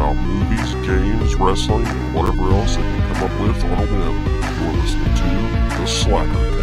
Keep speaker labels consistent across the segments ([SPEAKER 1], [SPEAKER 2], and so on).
[SPEAKER 1] about movies, games, wrestling, and whatever else they can come up with on a whim. You're listening to the Slackercast.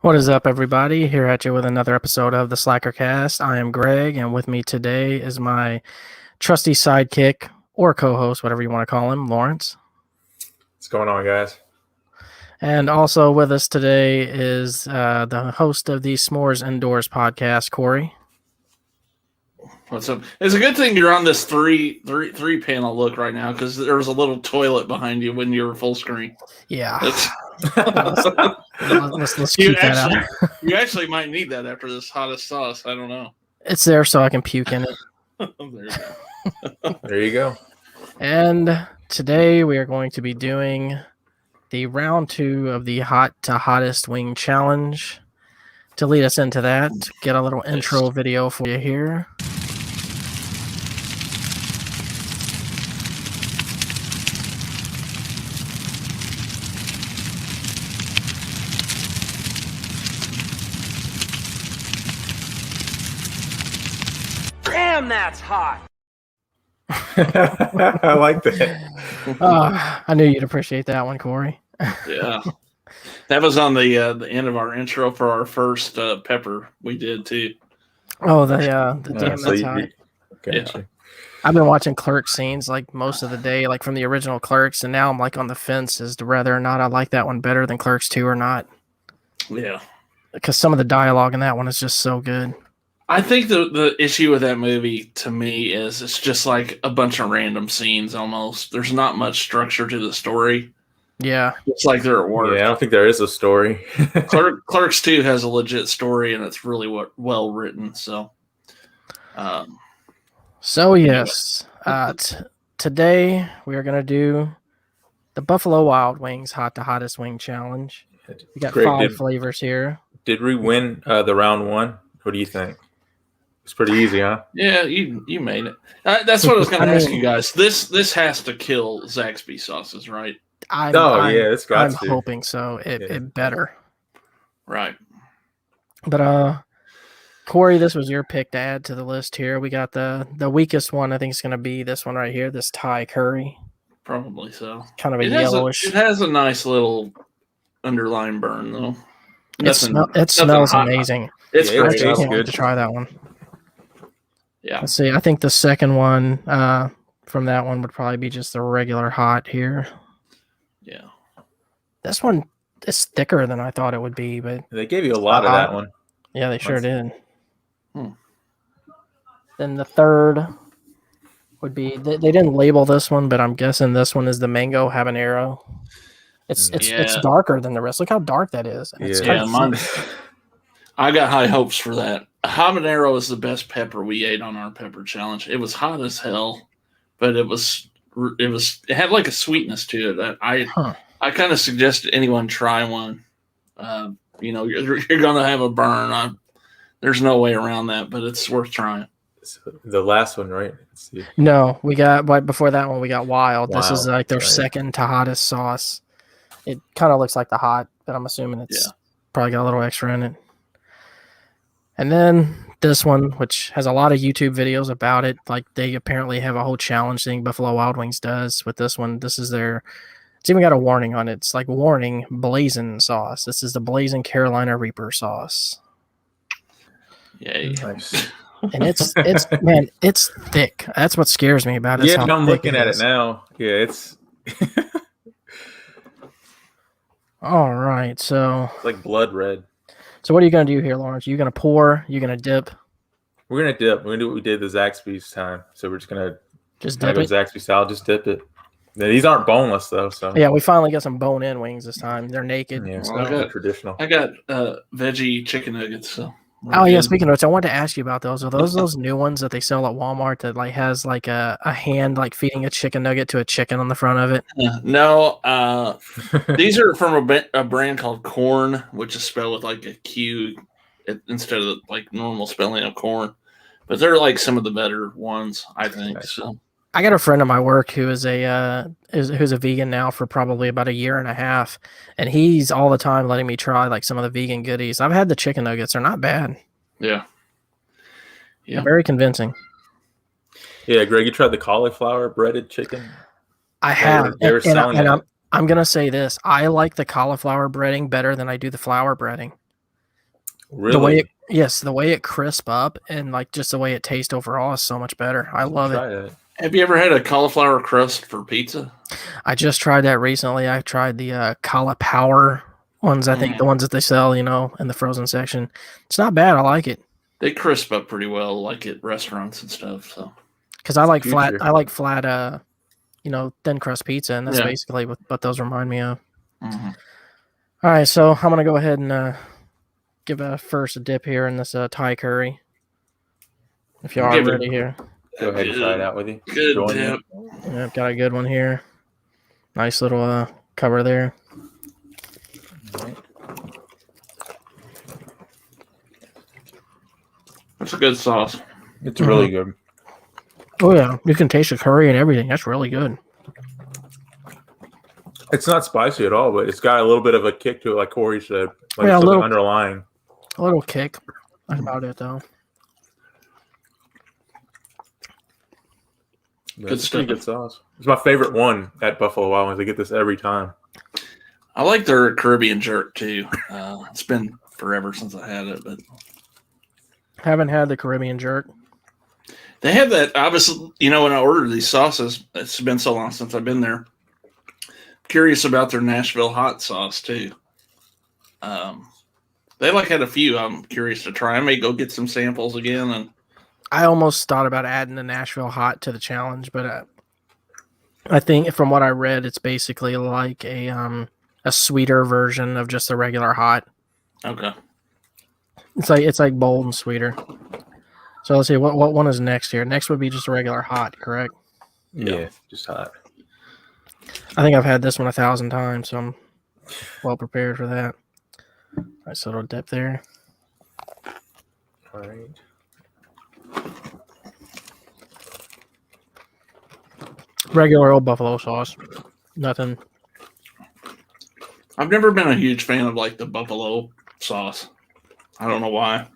[SPEAKER 2] What is up, everybody? Here at you with another episode of the Slackercast. I am Greg, and with me today is my trusty sidekick or co-host, whatever you want to call him, Lawrence.
[SPEAKER 3] What's going on, guys?
[SPEAKER 2] And also with us today is the host of the S'mores Indoors podcast, Corey.
[SPEAKER 4] What's up? It's a good thing you're on this three panel look right now because there was a little toilet behind you when you were full screen.
[SPEAKER 2] Yeah. Let's
[SPEAKER 4] You
[SPEAKER 2] keep that out.
[SPEAKER 4] You actually might need that after this hottest sauce. I don't know.
[SPEAKER 2] It's there so I can puke in it.
[SPEAKER 4] There you go.
[SPEAKER 3] There you go.
[SPEAKER 2] And today we are going to be doing the round 2 of the Hot to Hottest Wing Challenge. To lead us into that, get a little intro video for you here.
[SPEAKER 5] Damn, that's hot.
[SPEAKER 3] I like that.
[SPEAKER 2] I knew you'd appreciate that one, Corey.
[SPEAKER 4] Yeah, that was on the end of our intro for our first pepper we did too.
[SPEAKER 2] Oh, the damn,
[SPEAKER 3] So
[SPEAKER 2] that's
[SPEAKER 3] you-
[SPEAKER 2] hot.
[SPEAKER 3] Gotcha.
[SPEAKER 2] I've been watching Clerks scenes like most of the day, like from the original Clerks, and now I'm like on the fence as to whether or not I like that one better than Clerks 2 or not.
[SPEAKER 4] Yeah,
[SPEAKER 2] Because some of the dialogue in that one is just so good.
[SPEAKER 4] I think the issue with that movie to me is it's just like a bunch of random scenes almost. There's not much structure to the story.
[SPEAKER 2] Yeah.
[SPEAKER 4] It's like they're at work.
[SPEAKER 3] Yeah, I don't think there is a story.
[SPEAKER 4] Clerks 2 has a legit story and it's really well written. So,
[SPEAKER 2] So, yes, today we are going to do the Buffalo Wild Wings Hot to Hottest Wing Challenge. We got
[SPEAKER 3] Greg,
[SPEAKER 2] 5 flavors here.
[SPEAKER 3] Did we win the round 1? What do you think? It's pretty easy, huh?
[SPEAKER 4] yeah, you made it. That's what I was going to
[SPEAKER 2] I
[SPEAKER 4] ask
[SPEAKER 2] mean-
[SPEAKER 4] you guys. This has to kill Zaxby sauces, right?
[SPEAKER 3] It's got
[SPEAKER 2] I'm
[SPEAKER 3] to.
[SPEAKER 2] hoping so. It better.
[SPEAKER 4] Right.
[SPEAKER 2] But Corey, this was your pick to add to the list here. We got the weakest one. I think it's going to be this one right here, this Thai curry.
[SPEAKER 4] Probably so.
[SPEAKER 2] Kind of a
[SPEAKER 4] It
[SPEAKER 2] yellowish.
[SPEAKER 4] has a nice little underline burn, though.
[SPEAKER 2] It smells
[SPEAKER 4] hot.
[SPEAKER 2] amazing.
[SPEAKER 4] It's
[SPEAKER 3] Yeah,
[SPEAKER 2] I
[SPEAKER 3] it
[SPEAKER 4] great.
[SPEAKER 3] tastes
[SPEAKER 2] can't wait
[SPEAKER 3] good.
[SPEAKER 2] to try that one.
[SPEAKER 4] Yeah.
[SPEAKER 2] Let's see. I think the second one from that one would probably be just the regular hot here.
[SPEAKER 4] Yeah.
[SPEAKER 2] This one is thicker than I thought it would be, but
[SPEAKER 3] They gave you a lot of that one.
[SPEAKER 2] yeah, they sure did.
[SPEAKER 4] Hmm.
[SPEAKER 2] Then the third would be they didn't label this one, but I'm guessing this one is the mango habanero. It's
[SPEAKER 4] Yeah.
[SPEAKER 2] darker than the rest. Look how dark that is. And it's
[SPEAKER 3] Yeah.
[SPEAKER 2] kind
[SPEAKER 4] Yeah,
[SPEAKER 2] of
[SPEAKER 4] I got high hopes for that. Habanero is the best pepper we ate on our pepper challenge. It was hot as hell, but it had like a sweetness to it. I kind of suggest anyone try one. You're gonna have a burn. There's no way around that, but it's worth trying.
[SPEAKER 3] The last one, right? Let's see.
[SPEAKER 2] No, we got right before that one. We got wild. This is
[SPEAKER 3] Wild,
[SPEAKER 2] like their
[SPEAKER 3] right.
[SPEAKER 2] second to hottest sauce. It kind of looks like the hot, but I'm assuming it's probably got a little extra in it. And then this one, which has a lot of YouTube videos about it. Like they apparently have a whole challenge thing Buffalo Wild Wings does with this one. This is it's even got a warning on it. It's like warning blazing sauce. This is the blazing Carolina Reaper sauce.
[SPEAKER 4] Yay.
[SPEAKER 3] Nice.
[SPEAKER 2] And it's thick. That's what scares me about it.
[SPEAKER 3] Yeah, I'm looking at it now. Yeah, it's
[SPEAKER 2] All right, so
[SPEAKER 3] like blood red.
[SPEAKER 2] So what are you going to do here, Lawrence? Are you going to pour? Are you going to dip?
[SPEAKER 3] We're gonna dip. We're gonna do what we did the Zaxby's time. So we're just gonna
[SPEAKER 2] Just
[SPEAKER 3] go
[SPEAKER 2] dip it?
[SPEAKER 3] Zaxby style. Just dip it. These aren't boneless though, so
[SPEAKER 2] Yeah, we finally got some bone-in wings this time. They're naked.
[SPEAKER 3] yeah,
[SPEAKER 4] Well, I got-
[SPEAKER 3] traditional.
[SPEAKER 4] I got veggie chicken nuggets. So
[SPEAKER 2] Oh yeah, speaking of which, I wanted to ask you about those. Are those new ones that they sell at Walmart that like has like a hand like feeding a chicken nugget to a chicken on the front of it?
[SPEAKER 4] No, these are from a brand called Corn, which is spelled with like a Q instead of like normal spelling of corn. But they're like some of the better ones, I think. So
[SPEAKER 2] I got a friend of my work who is who's a vegan now for probably about a year and a half, and he's all the time letting me try like some of the vegan goodies. I've had the chicken nuggets; they're not bad.
[SPEAKER 4] yeah.
[SPEAKER 2] They're very convincing.
[SPEAKER 3] Yeah, Greg, you tried the cauliflower breaded chicken?
[SPEAKER 2] I have,
[SPEAKER 3] They were selling it.
[SPEAKER 2] I'm gonna say this: I like the cauliflower breading better than I do the flour breading.
[SPEAKER 3] Really?
[SPEAKER 2] The way it crisp up and like just the way it tastes overall is so much better. I love it.
[SPEAKER 3] Try it.
[SPEAKER 4] Have you ever had a cauliflower crust for pizza?
[SPEAKER 2] I just tried that recently. I tried the cauliflower ones. I think the ones that they sell, in the frozen section. It's not bad. I like it.
[SPEAKER 4] They crisp up pretty well, like at restaurants and stuff. So
[SPEAKER 2] because I like
[SPEAKER 3] future.
[SPEAKER 2] flat, thin crust pizza, and that's basically what those remind me of.
[SPEAKER 4] Mm-hmm.
[SPEAKER 2] All right, so I'm gonna go ahead and give a first dip here in this Thai curry. If you are ready here.
[SPEAKER 3] Go ahead and try it out with you.
[SPEAKER 4] Good dip.
[SPEAKER 2] I've got a good one here. Nice little cover there.
[SPEAKER 4] That's a good sauce.
[SPEAKER 3] It's really good.
[SPEAKER 2] Oh yeah, you can taste the curry and everything. That's really good.
[SPEAKER 3] It's not spicy at all, but it's got a little bit of a kick to it, like Corey said. Like
[SPEAKER 2] Yeah, a
[SPEAKER 3] something
[SPEAKER 2] little-
[SPEAKER 3] underlying.
[SPEAKER 2] A little kick. That's about it though.
[SPEAKER 3] But it's a pretty good sauce. It's my favorite one at Buffalo Wild Wings. I get this every time.
[SPEAKER 4] I like their Caribbean jerk too. It's been forever since I had it, but
[SPEAKER 2] Haven't had the Caribbean jerk.
[SPEAKER 4] they have that. Obviously, when I ordered these sauces, it's been so long since I've been there. Curious about their Nashville hot sauce too. They had a few. I'm curious to try. I may go get some samples again. And
[SPEAKER 2] I almost thought about adding the Nashville hot to the challenge, but I think from what I read, it's basically like a sweeter version of just the regular hot.
[SPEAKER 4] okay,
[SPEAKER 2] It's like bold and sweeter. So let's see what one is next here. Next would be just a regular hot, correct?
[SPEAKER 3] Yeah, just hot.
[SPEAKER 2] I think I've had this one 1,000 times, so I'm well prepared for that. Nice little dip there.
[SPEAKER 3] All right.
[SPEAKER 2] Regular old buffalo sauce. Nothing.
[SPEAKER 4] I've never been a huge fan of the buffalo sauce. I don't know why.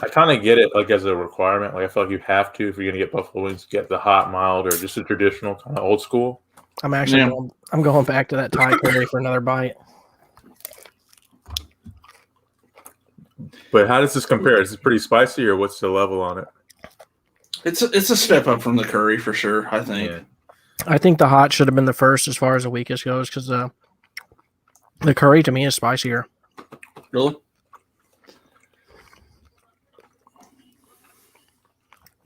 [SPEAKER 3] I kind of get it, as a requirement. I feel like you have to, if you're going to get buffalo wings, get the hot, mild, or just a traditional kind of old school.
[SPEAKER 2] I'm actually going back to that Thai curry for another bite.
[SPEAKER 3] But how does this compare? Is it pretty spicy, or what's the level on it?
[SPEAKER 4] It's a step up from the curry for sure, I think.
[SPEAKER 3] Yeah.
[SPEAKER 2] I think the hot should have been the first as far as the weakest goes because the curry to me is spicier.
[SPEAKER 4] Really?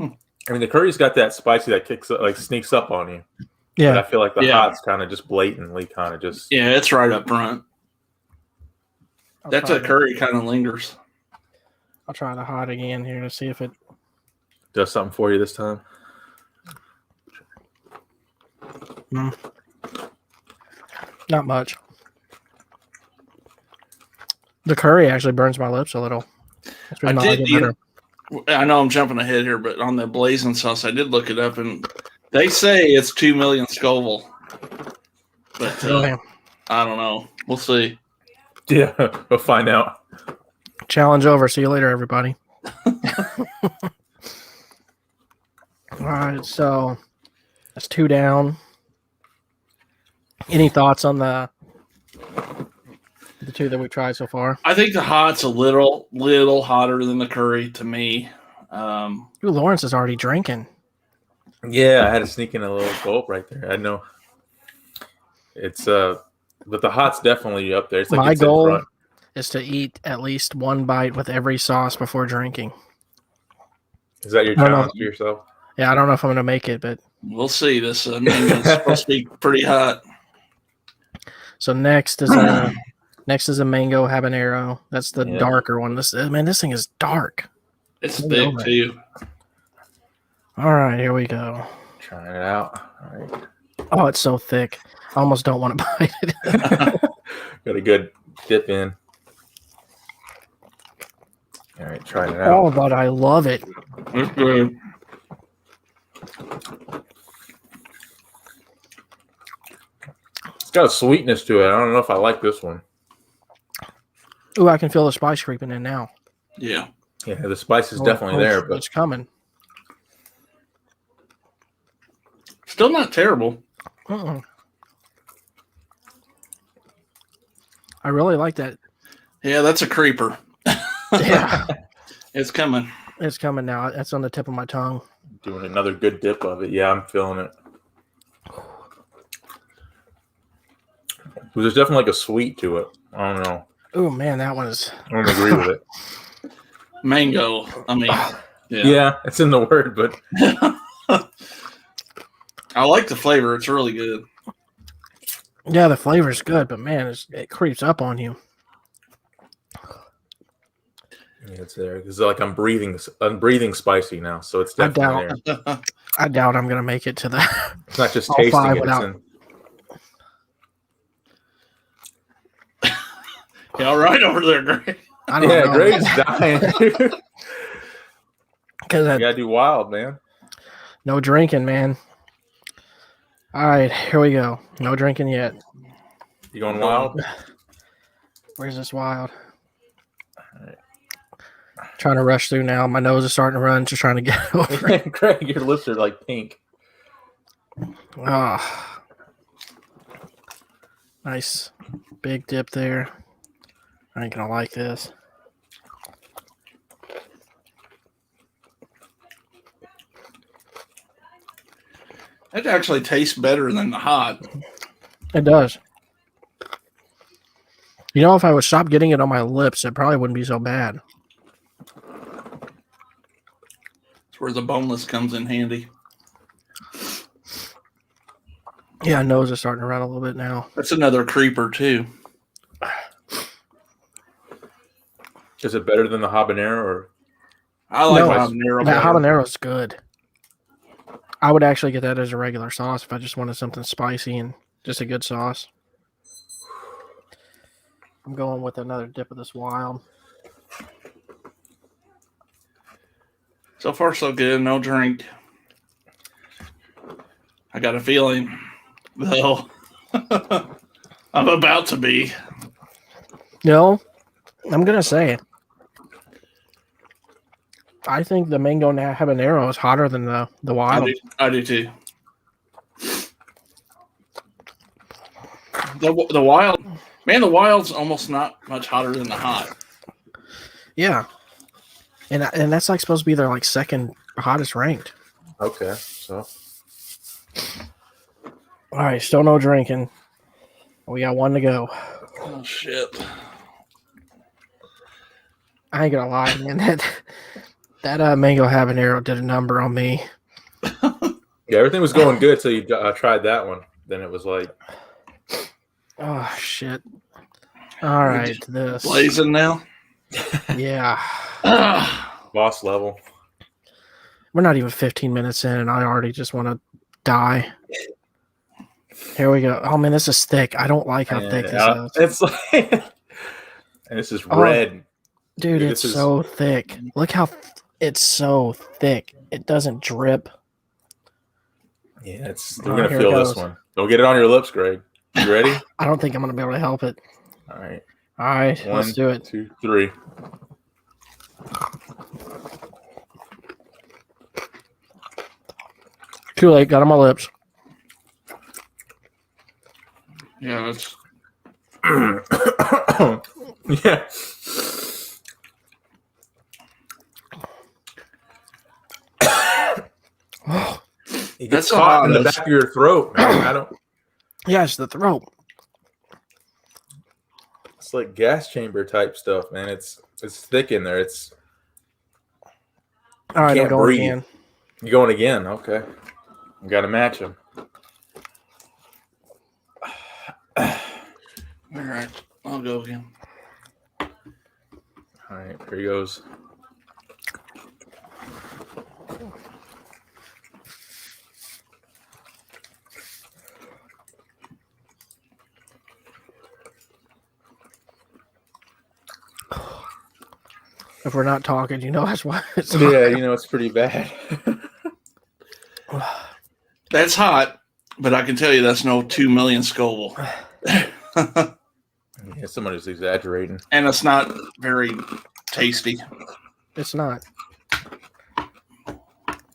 [SPEAKER 3] I mean, the curry's got that spicy that kicks up, sneaks up on you.
[SPEAKER 2] Yeah.
[SPEAKER 3] But I feel like the hot's kind of just blatantly
[SPEAKER 4] Yeah, it's right up front. That's a curry kind of lingers.
[SPEAKER 2] I'll try the hot again here to see if it
[SPEAKER 3] does something for you this time.
[SPEAKER 2] Not much. The curry actually burns my lips a little.
[SPEAKER 4] I know I'm jumping ahead here, but on the blazing sauce, I did look it up, and they say it's 2 million Scoville. But I don't know. We'll see.
[SPEAKER 3] Yeah, we'll find out.
[SPEAKER 2] Challenge over. See you later, everybody. All right, so that's 2 down. Any thoughts on the 2 that we tried so far?
[SPEAKER 4] I think the hot's a little hotter than the curry to me.
[SPEAKER 2] Ooh, Lawrence is already drinking.
[SPEAKER 3] Yeah, I had to sneak in a little gulp right there. I know. It's but the hot's definitely up there. It's like
[SPEAKER 2] my
[SPEAKER 3] it's in
[SPEAKER 2] goal
[SPEAKER 3] front.
[SPEAKER 2] is to eat at least 1 bite with every sauce before drinking.
[SPEAKER 3] Is that your
[SPEAKER 2] I don't know.
[SPEAKER 3] challenge to yourself?
[SPEAKER 2] Yeah, I don't know if I'm gonna make it, but
[SPEAKER 4] We'll see. This mango's supposed to be pretty hot.
[SPEAKER 2] so next is a mango habanero. That's the darker one. This thing is dark.
[SPEAKER 4] It's thick too.
[SPEAKER 2] All right, here we go.
[SPEAKER 3] Trying it out. All right.
[SPEAKER 2] Oh, it's so thick. I almost don't want to bite it.
[SPEAKER 3] Got a good dip in. All right, trying it out.
[SPEAKER 2] Oh, but I love it.
[SPEAKER 4] It's good.
[SPEAKER 3] It's got a sweetness to it. I don't know if I like this one.
[SPEAKER 2] Ooh, I can feel the spice creeping in now.
[SPEAKER 4] Yeah.
[SPEAKER 3] Yeah, the spice is definitely there, but
[SPEAKER 2] it's coming.
[SPEAKER 4] Still not terrible.
[SPEAKER 2] I really like that.
[SPEAKER 4] Yeah, that's a creeper.
[SPEAKER 2] Yeah,
[SPEAKER 4] It's coming.
[SPEAKER 2] it's coming now. That's on the tip of my tongue.
[SPEAKER 3] doing another good dip of it. Yeah, I'm feeling it. There's definitely like a sweet to it. I don't know.
[SPEAKER 2] Oh man, that one is.
[SPEAKER 3] I don't agree with it.
[SPEAKER 4] Mango. I mean,
[SPEAKER 3] Yeah, it's in the word, but
[SPEAKER 4] I like the flavor. It's really good.
[SPEAKER 2] Yeah, the flavor's good, but man, it creeps up on you.
[SPEAKER 3] yeah, it's there. It's like I'm breathing spicy now, so it's definitely there.
[SPEAKER 2] I doubt I'm gonna make it to that.
[SPEAKER 3] It's not just
[SPEAKER 2] all
[SPEAKER 3] tasting
[SPEAKER 2] five
[SPEAKER 3] it.
[SPEAKER 2] without-
[SPEAKER 3] It's in,
[SPEAKER 4] You all right over there, Greg?
[SPEAKER 2] I don't
[SPEAKER 3] yeah,
[SPEAKER 2] know.
[SPEAKER 3] Greg's dying. You
[SPEAKER 2] Because
[SPEAKER 3] gotta do wild, man.
[SPEAKER 2] no drinking, man. All right, here we go. No drinking yet.
[SPEAKER 3] You going wild?
[SPEAKER 2] Where's this wild? Trying to rush through now. My nose is starting to run. Just trying to get over it.
[SPEAKER 3] Greg, your lips are like pink.
[SPEAKER 2] Ah, nice big dip there. I ain't gonna like this.
[SPEAKER 4] It actually tastes better than the hot.
[SPEAKER 2] It does. You know, if I would stop getting it on my lips, it probably wouldn't be so bad.
[SPEAKER 4] It's where the boneless comes in handy.
[SPEAKER 2] Yeah, nose is starting to run a little bit now.
[SPEAKER 4] That's another creeper too.
[SPEAKER 3] Is it better than the habanero? Or
[SPEAKER 4] I like
[SPEAKER 2] No,
[SPEAKER 4] habanero.
[SPEAKER 2] That
[SPEAKER 4] better.
[SPEAKER 2] habanero's good. I would actually get that as a regular sauce if I just wanted something spicy and just a good sauce. I'm going with another dip of this wild.
[SPEAKER 4] So far, so good. No drink. I got a feeling, though, I'm about to be.
[SPEAKER 2] No, I'm gonna say it. I think the mango habanero is hotter than the wild.
[SPEAKER 4] I do too. The wild, man, the wild's almost not much hotter than the hot.
[SPEAKER 2] Yeah, and that's like supposed to be their like second hottest ranked.
[SPEAKER 3] okay, so
[SPEAKER 2] All right, still no drinking. We got one to go.
[SPEAKER 4] Oh shit!
[SPEAKER 2] I ain't gonna lie, man. That mango habanero did a number on me.
[SPEAKER 3] yeah, everything was going good till you tried that one. Then it was like,
[SPEAKER 2] Oh shit! All right, this.
[SPEAKER 4] Blazing now.
[SPEAKER 2] Yeah,
[SPEAKER 3] boss level.
[SPEAKER 2] we're not even 15 minutes in, and I already just want to die. Here we go. Oh man, this is thick. I don't like how thick this is.
[SPEAKER 3] It's like, and it's just red.
[SPEAKER 2] Dude,
[SPEAKER 3] Dude,
[SPEAKER 2] it's
[SPEAKER 3] this is-
[SPEAKER 2] so thick. Look how it's so thick. It doesn't drip.
[SPEAKER 3] Yeah, it's
[SPEAKER 2] All
[SPEAKER 3] we're
[SPEAKER 2] right,
[SPEAKER 3] gonna
[SPEAKER 2] here it
[SPEAKER 3] feel this
[SPEAKER 2] goes.
[SPEAKER 3] one. Don't get it on your lips, Greg. You ready?
[SPEAKER 2] I don't think I'm gonna be able to help it.
[SPEAKER 3] All right.
[SPEAKER 2] All right,
[SPEAKER 3] One,
[SPEAKER 2] let's do it.
[SPEAKER 3] 2, 3.
[SPEAKER 2] Too late. Got on my lips.
[SPEAKER 4] Yeah, it's
[SPEAKER 3] yeah. It gets
[SPEAKER 4] That's the
[SPEAKER 3] caught in the
[SPEAKER 4] hottest.
[SPEAKER 3] back of your throat, man. I don't.
[SPEAKER 2] Yeah, it's the throat.
[SPEAKER 3] It's like gas chamber type stuff, man. It's thick in there. It's
[SPEAKER 2] All right, I'm
[SPEAKER 3] Can't
[SPEAKER 2] going
[SPEAKER 3] breathe.
[SPEAKER 2] again.
[SPEAKER 3] You going again? Okay. You got to match him.
[SPEAKER 4] All right, I'll go again.
[SPEAKER 3] All right, here he goes.
[SPEAKER 2] If we're not talking, you know that's why it's hot.
[SPEAKER 3] Yeah, you know, it's pretty bad.
[SPEAKER 4] That's hot, but I can tell you that's no 2 million Scoville.
[SPEAKER 3] Yeah, somebody's exaggerating.
[SPEAKER 4] And it's not very tasty.
[SPEAKER 2] It's not.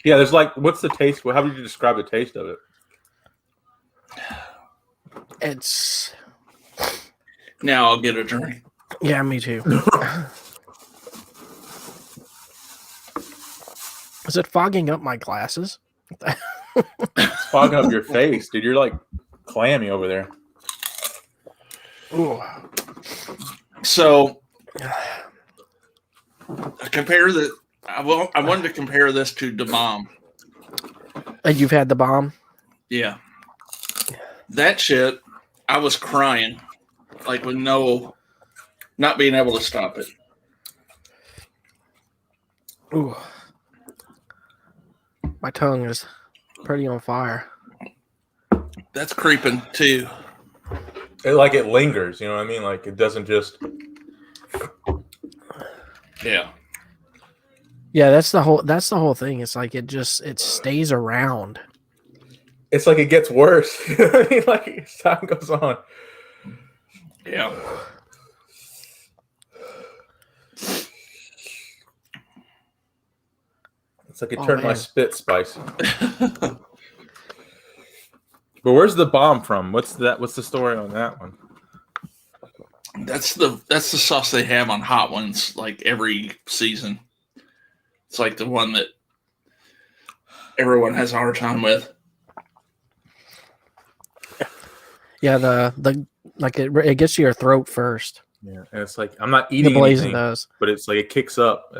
[SPEAKER 3] Yeah, there's like, what's the taste? How would you describe the taste of it?
[SPEAKER 2] It's.
[SPEAKER 4] Now I'll get a drink.
[SPEAKER 2] Yeah, me too. Is it fogging up my glasses?
[SPEAKER 3] It's fogging up your face, dude. You're like clammy over there.
[SPEAKER 2] Ooh.
[SPEAKER 4] So compare the. I wanted to compare this to the bomb.
[SPEAKER 2] And you've had the bomb?
[SPEAKER 4] Yeah, that shit. I was crying, like with not being able to stop it.
[SPEAKER 2] Ooh. My tongue is pretty on fire.
[SPEAKER 4] That's creeping too.
[SPEAKER 3] It lingers, you know what I mean? Like it doesn't just.
[SPEAKER 4] Yeah.
[SPEAKER 2] Yeah, that's the whole thing. It's like it stays around.
[SPEAKER 3] It's like it gets worse. You know what I mean? Like as time goes on.
[SPEAKER 4] Yeah.
[SPEAKER 3] It's like it
[SPEAKER 2] Oh,
[SPEAKER 3] turned my
[SPEAKER 2] man.
[SPEAKER 3] spit spicy. But where's the bomb from? What's the story on that one?
[SPEAKER 4] That's the sauce they have on Hot Ones like every season. It's like the one that everyone has a hard time with.
[SPEAKER 2] Yeah, the like it gets to your throat first.
[SPEAKER 3] Yeah, and it's like I'm not
[SPEAKER 2] The
[SPEAKER 3] eating
[SPEAKER 2] blazing
[SPEAKER 3] anything,
[SPEAKER 2] does.
[SPEAKER 3] but it's like it kicks up.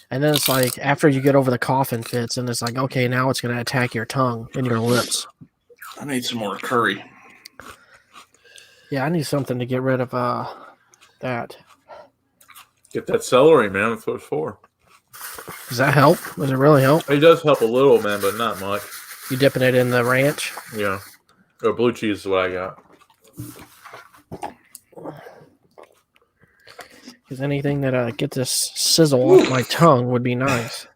[SPEAKER 2] And then it's like after you get over the coughing fits, and it's like, okay, now it's gonna attack your tongue and your lips.
[SPEAKER 4] I need some more curry.
[SPEAKER 2] Yeah, I need something to get rid of that.
[SPEAKER 3] Get that celery, man. That's what it's for.
[SPEAKER 2] Does that help? Does it really help?
[SPEAKER 3] It does help a little, man, but not much.
[SPEAKER 2] You dipping it in the ranch?
[SPEAKER 3] Yeah. Or blue cheese is what I got.
[SPEAKER 2] Because anything that gets this sizzle off my tongue would be nice.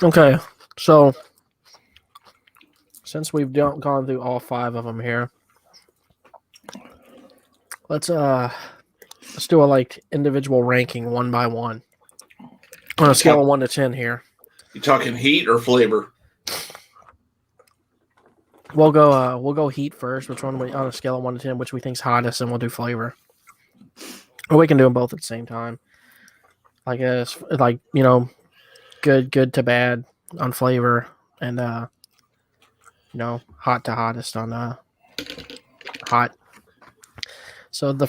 [SPEAKER 2] Okay, so since we've gone through all 5 of them here, let's do a like individual ranking one by one on a scale of 1 to 10 here.
[SPEAKER 4] You talking heat or flavor?
[SPEAKER 2] We'll go heat first. Which one on a scale of 1 to 10, which we think's hottest, and we'll do flavor. Or we can do them both at the same time. I guess like good to bad on flavor, and hot to hottest on hot. So what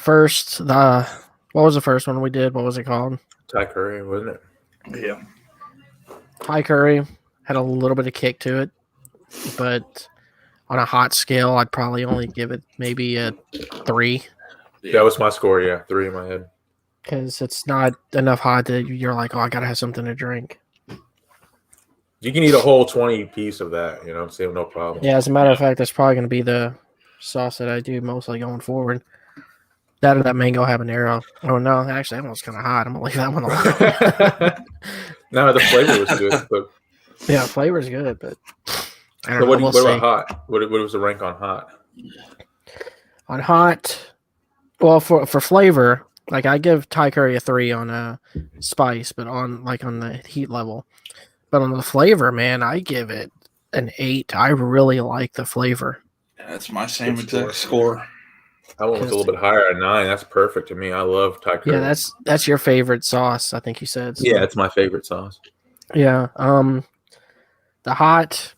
[SPEAKER 2] was the first one we did? What was it called?
[SPEAKER 3] Thai curry, wasn't it?
[SPEAKER 4] Yeah.
[SPEAKER 2] Thai curry had a little bit of kick to it, but on a hot scale, I'd probably only give it maybe a 3.
[SPEAKER 3] That was my score, yeah. 3 in my head.
[SPEAKER 2] Because it's not enough hot that you're like, oh, I gotta have something to drink.
[SPEAKER 3] You can eat a whole 20 piece of that, you know what I'm saying? No problem.
[SPEAKER 2] Yeah, as a matter of fact, that's probably going to be the sauce that I do mostly going forward. That or that mango habanero. Oh, no, actually, that one's kind of hot. I'm going to leave that one alone.
[SPEAKER 3] No, the flavor was good. But
[SPEAKER 2] Yeah, flavor's good, but I don't
[SPEAKER 3] so
[SPEAKER 2] know.
[SPEAKER 3] what
[SPEAKER 2] We'll
[SPEAKER 3] about
[SPEAKER 2] see.
[SPEAKER 3] hot? What was the rank on hot?
[SPEAKER 2] On hot, well, for flavor, like I give Thai curry a 3 on spice, but on the heat level. But on the flavor, man, I give it an 8. I really like the flavor.
[SPEAKER 4] That's my same
[SPEAKER 3] Good
[SPEAKER 4] exact score.
[SPEAKER 3] That one was a little bit higher at 9. That's perfect to me. I love Thai curry.
[SPEAKER 2] Yeah, that's your favorite sauce, I think you said. So.
[SPEAKER 3] Yeah, it's my favorite sauce.
[SPEAKER 2] Yeah. The hot,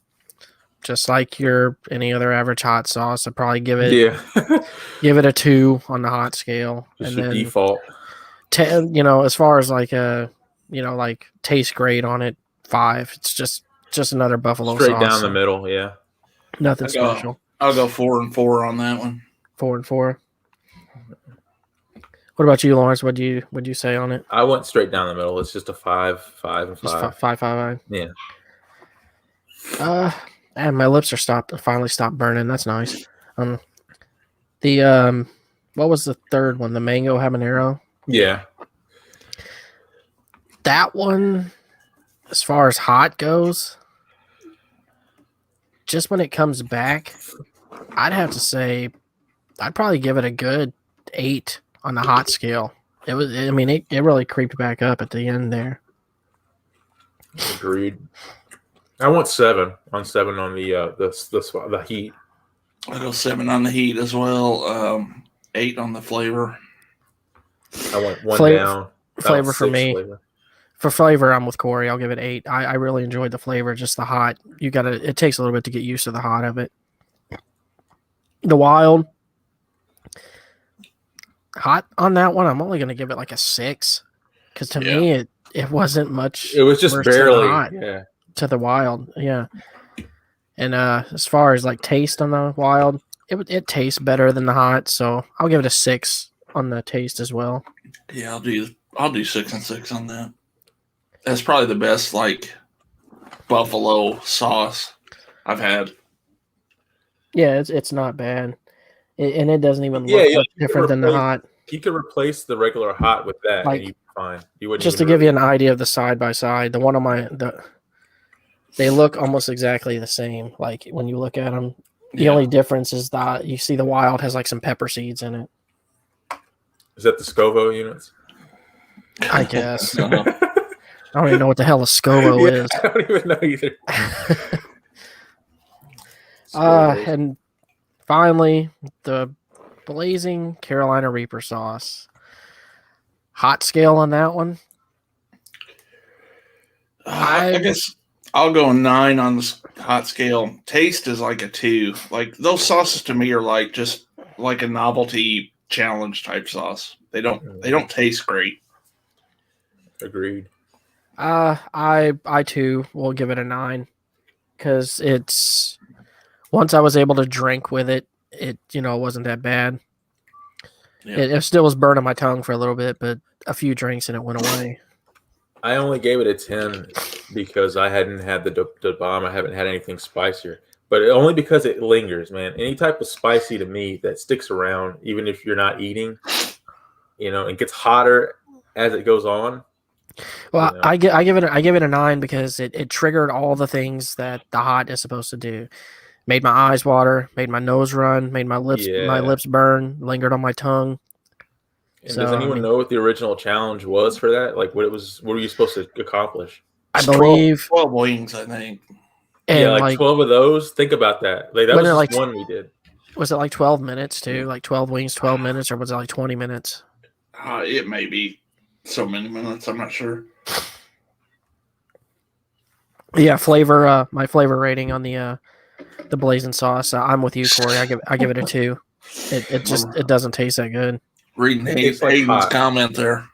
[SPEAKER 2] just like your any other average hot sauce, I'd probably give it give it a 2 on the hot scale.
[SPEAKER 3] Just
[SPEAKER 2] And
[SPEAKER 3] your
[SPEAKER 2] then
[SPEAKER 3] default.
[SPEAKER 2] as far as like like tastes great on it, 5. It's just another buffalo
[SPEAKER 3] Straight
[SPEAKER 2] sauce.
[SPEAKER 3] down the middle, yeah.
[SPEAKER 2] Nothing special.
[SPEAKER 4] I'll go 4 and 4 on that one.
[SPEAKER 2] 4 and 4. What about you, Lawrence? What'd you say on it?
[SPEAKER 3] I went straight down the middle. It's just a 5, 5, and 5.
[SPEAKER 2] Just 5.
[SPEAKER 3] Yeah.
[SPEAKER 2] And my lips are finally stopped burning. That's nice. The what was the third one? The mango habanero.
[SPEAKER 3] Yeah.
[SPEAKER 2] That one, as far as hot goes, just when it comes back, I'd have to say I'd probably give it a good 8 on the hot scale. It really creeped back up at the end there.
[SPEAKER 3] Agreed. I want 7 on the heat.
[SPEAKER 4] I'll go 7 on the heat as well. 8 on the flavor.
[SPEAKER 3] I want 1
[SPEAKER 2] Flavor-
[SPEAKER 3] down.
[SPEAKER 2] Flavor for
[SPEAKER 3] 6
[SPEAKER 2] me.
[SPEAKER 3] flavor.
[SPEAKER 2] For flavor, I'm with Corey. I'll give it 8. I really enjoyed the flavor. Just the hot. It takes a little bit to get used to the hot of it. The wild. Hot on that one, I'm only going to give it like a 6. Because to me, it wasn't much.
[SPEAKER 3] It was just
[SPEAKER 2] worse than
[SPEAKER 3] barely.
[SPEAKER 2] hot to the wild. Yeah. And as far as like taste on the wild, it tastes better than the hot. So I'll give it a 6 on the taste as well.
[SPEAKER 4] Yeah, I'll do 6 and 6 on that. That's probably the best like buffalo sauce I've had.
[SPEAKER 2] Yeah, it's not bad, and it doesn't even look much different than the hot.
[SPEAKER 3] You could replace the regular hot with that, and you'd be fine. You wouldn't
[SPEAKER 2] just to give you an idea of the side by side. The one on they look almost exactly the same. Like when you look at them, the only difference is that you see the wild has like some pepper seeds in it.
[SPEAKER 3] Is that the Scovo units?
[SPEAKER 2] I guess. I don't even know what the hell a Scovo is.
[SPEAKER 3] I don't even know either.
[SPEAKER 2] And finally, the blazing Carolina Reaper sauce. Hot scale on that one?
[SPEAKER 4] I guess I'll go 9 on the hot scale. Taste is like a 2. Like those sauces to me are like just like a novelty challenge type sauce. They don't taste great.
[SPEAKER 3] Agreed.
[SPEAKER 2] I too will give it a 9 because it's once I was able to drink with it, it wasn't that bad. Yeah. It still was burning my tongue for a little bit, but a few drinks and it went away.
[SPEAKER 3] I only gave it a 10 because I hadn't had the bomb. I haven't had anything spicier, but only because it lingers, man. Any type of spicy to me that sticks around, even if you're not eating, it gets hotter as it goes on.
[SPEAKER 2] Well, I give it a 9 because it triggered all the things that the hot is supposed to do. Made my eyes water, made my nose run, made my lips burn, lingered on my tongue.
[SPEAKER 3] And does anyone know what the original challenge was for that? Like what were you supposed to accomplish?
[SPEAKER 2] I believe
[SPEAKER 4] 12 wings, I think.
[SPEAKER 2] And
[SPEAKER 3] like 12 of those. Think about that. Like that was just one we did.
[SPEAKER 2] Was it like 12 minutes too? Like 12 wings, 12 minutes, or was it like 20 minutes?
[SPEAKER 4] It may be so many minutes. I'm not sure.
[SPEAKER 2] Yeah, flavor. My flavor rating on the blazing sauce. I'm with you, Corey. I give it a 2. It doesn't taste that good.
[SPEAKER 4] Reading Hayden's comment there.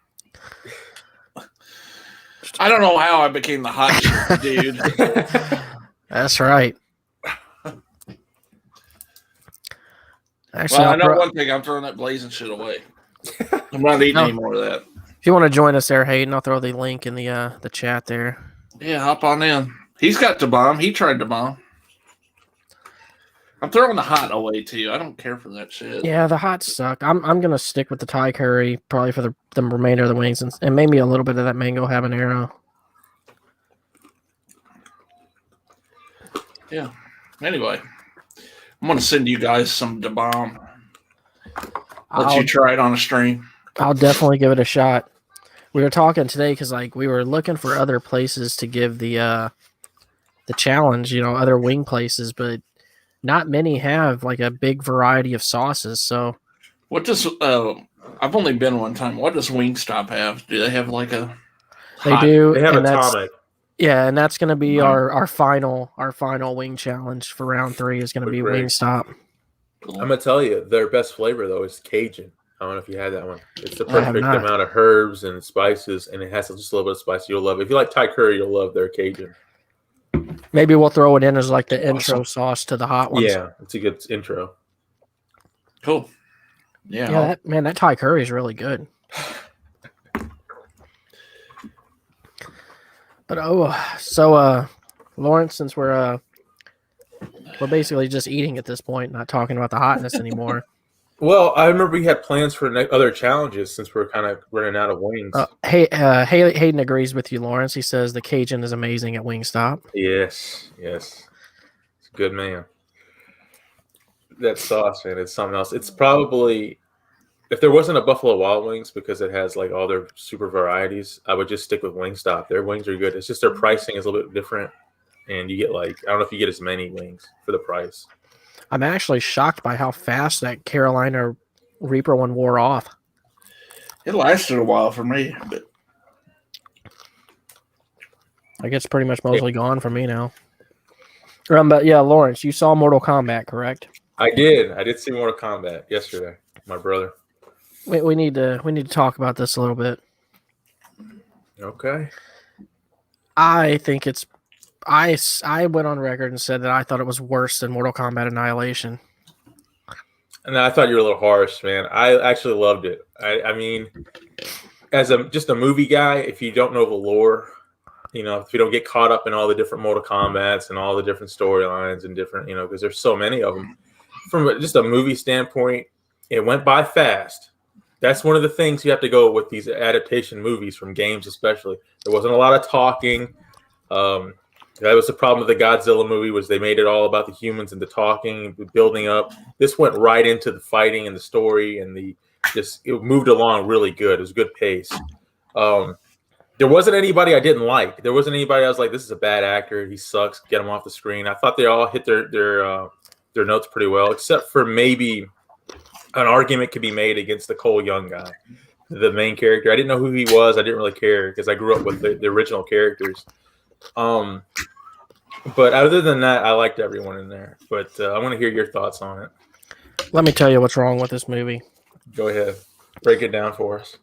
[SPEAKER 4] I don't know how I became the hot dude.
[SPEAKER 2] That's right. Actually,
[SPEAKER 4] I know one thing. I'm throwing that blazing shit away. I'm not eating any more of that.
[SPEAKER 2] If you want to join us there, Hayden, I'll throw the link in the chat there.
[SPEAKER 4] Yeah, hop on in. He's got the bomb. He tried the bomb. I'm throwing the hot away too. I don't care for that shit.
[SPEAKER 2] Yeah, the hot suck. I'm gonna stick with the Thai curry probably for the remainder of the wings and maybe a little bit of that mango habanero.
[SPEAKER 4] Yeah. Anyway, I'm gonna send you guys some da bomb. Let you try it on a stream.
[SPEAKER 2] I'll definitely give it a shot. We were talking today because we were looking for other places to give the challenge, other wing places, but not many have like a big variety of sauces. So
[SPEAKER 4] what does I've only been one time. What does Wingstop have? Do they have like a
[SPEAKER 2] They do.
[SPEAKER 3] They have
[SPEAKER 2] and
[SPEAKER 3] Atomic.
[SPEAKER 2] Yeah, and that's going to be our final wing challenge for round 3 is going to be Wingstop.
[SPEAKER 3] I'm gonna tell you, their best flavor though is Cajun. I don't know if you had that one. It's the
[SPEAKER 2] I have
[SPEAKER 3] perfect
[SPEAKER 2] not.
[SPEAKER 3] amount of herbs and spices, and it has just a little bit of spice. You'll love it. If you like Thai curry, you'll love their Cajun.
[SPEAKER 2] Maybe we'll throw it in as like the intro sauce to the hot ones.
[SPEAKER 3] Yeah, it's a good intro.
[SPEAKER 4] Cool. Yeah.
[SPEAKER 2] Yeah, that Thai curry is really good. But so Lawrence, since we're basically just eating at this point, not talking about the hotness anymore.
[SPEAKER 3] Well, I remember we had plans for other challenges since we're kind of running out of wings.
[SPEAKER 2] Hayden agrees with you, Lawrence. He says the Cajun is amazing at Wingstop.
[SPEAKER 3] Yes. It's a good man. That sauce, man, it's something else. It's probably, if there wasn't a Buffalo Wild Wings because it has like all their super varieties, I would just stick with Wingstop. Their wings are good. It's just their pricing is a little bit different, and you get I don't know if you get as many wings for the price.
[SPEAKER 2] I'm actually shocked by how fast that Carolina Reaper one wore off.
[SPEAKER 4] It lasted a while for me, but
[SPEAKER 2] I guess pretty much mostly gone for me now. But yeah, Lawrence, you saw Mortal Kombat, correct?
[SPEAKER 3] I did see Mortal Kombat yesterday. My brother.
[SPEAKER 2] We need to talk about this a little bit.
[SPEAKER 3] Okay.
[SPEAKER 2] I think it's. I went on record and said that I thought it was worse than Mortal Kombat Annihilation.
[SPEAKER 3] And I thought you were a little harsh, man. I actually loved it. I mean, as just a movie guy, if you don't know the lore, if you don't get caught up in all the different Mortal Kombats and all the different storylines and different, because there's so many of them. From just a movie standpoint, it went by fast. That's one of the things you have to go with these adaptation movies from games, especially. There wasn't a lot of talking. That was the problem with the Godzilla movie, was they made it all about the humans and the talking, building up. This went right into the fighting and the story, and it moved along really good. It was a good pace. There wasn't anybody I didn't like. There wasn't anybody I was like, this is a bad actor. He sucks. Get him off the screen. I thought they all hit their notes pretty well, except for maybe an argument could be made against the Cole Young guy, the main character. I didn't know who he was. I didn't really care because I grew up with the original characters. But other than that, I liked everyone in there. But I want to hear your thoughts on it.
[SPEAKER 2] Let me tell you what's wrong with this movie.
[SPEAKER 3] Go ahead. Break it down for us.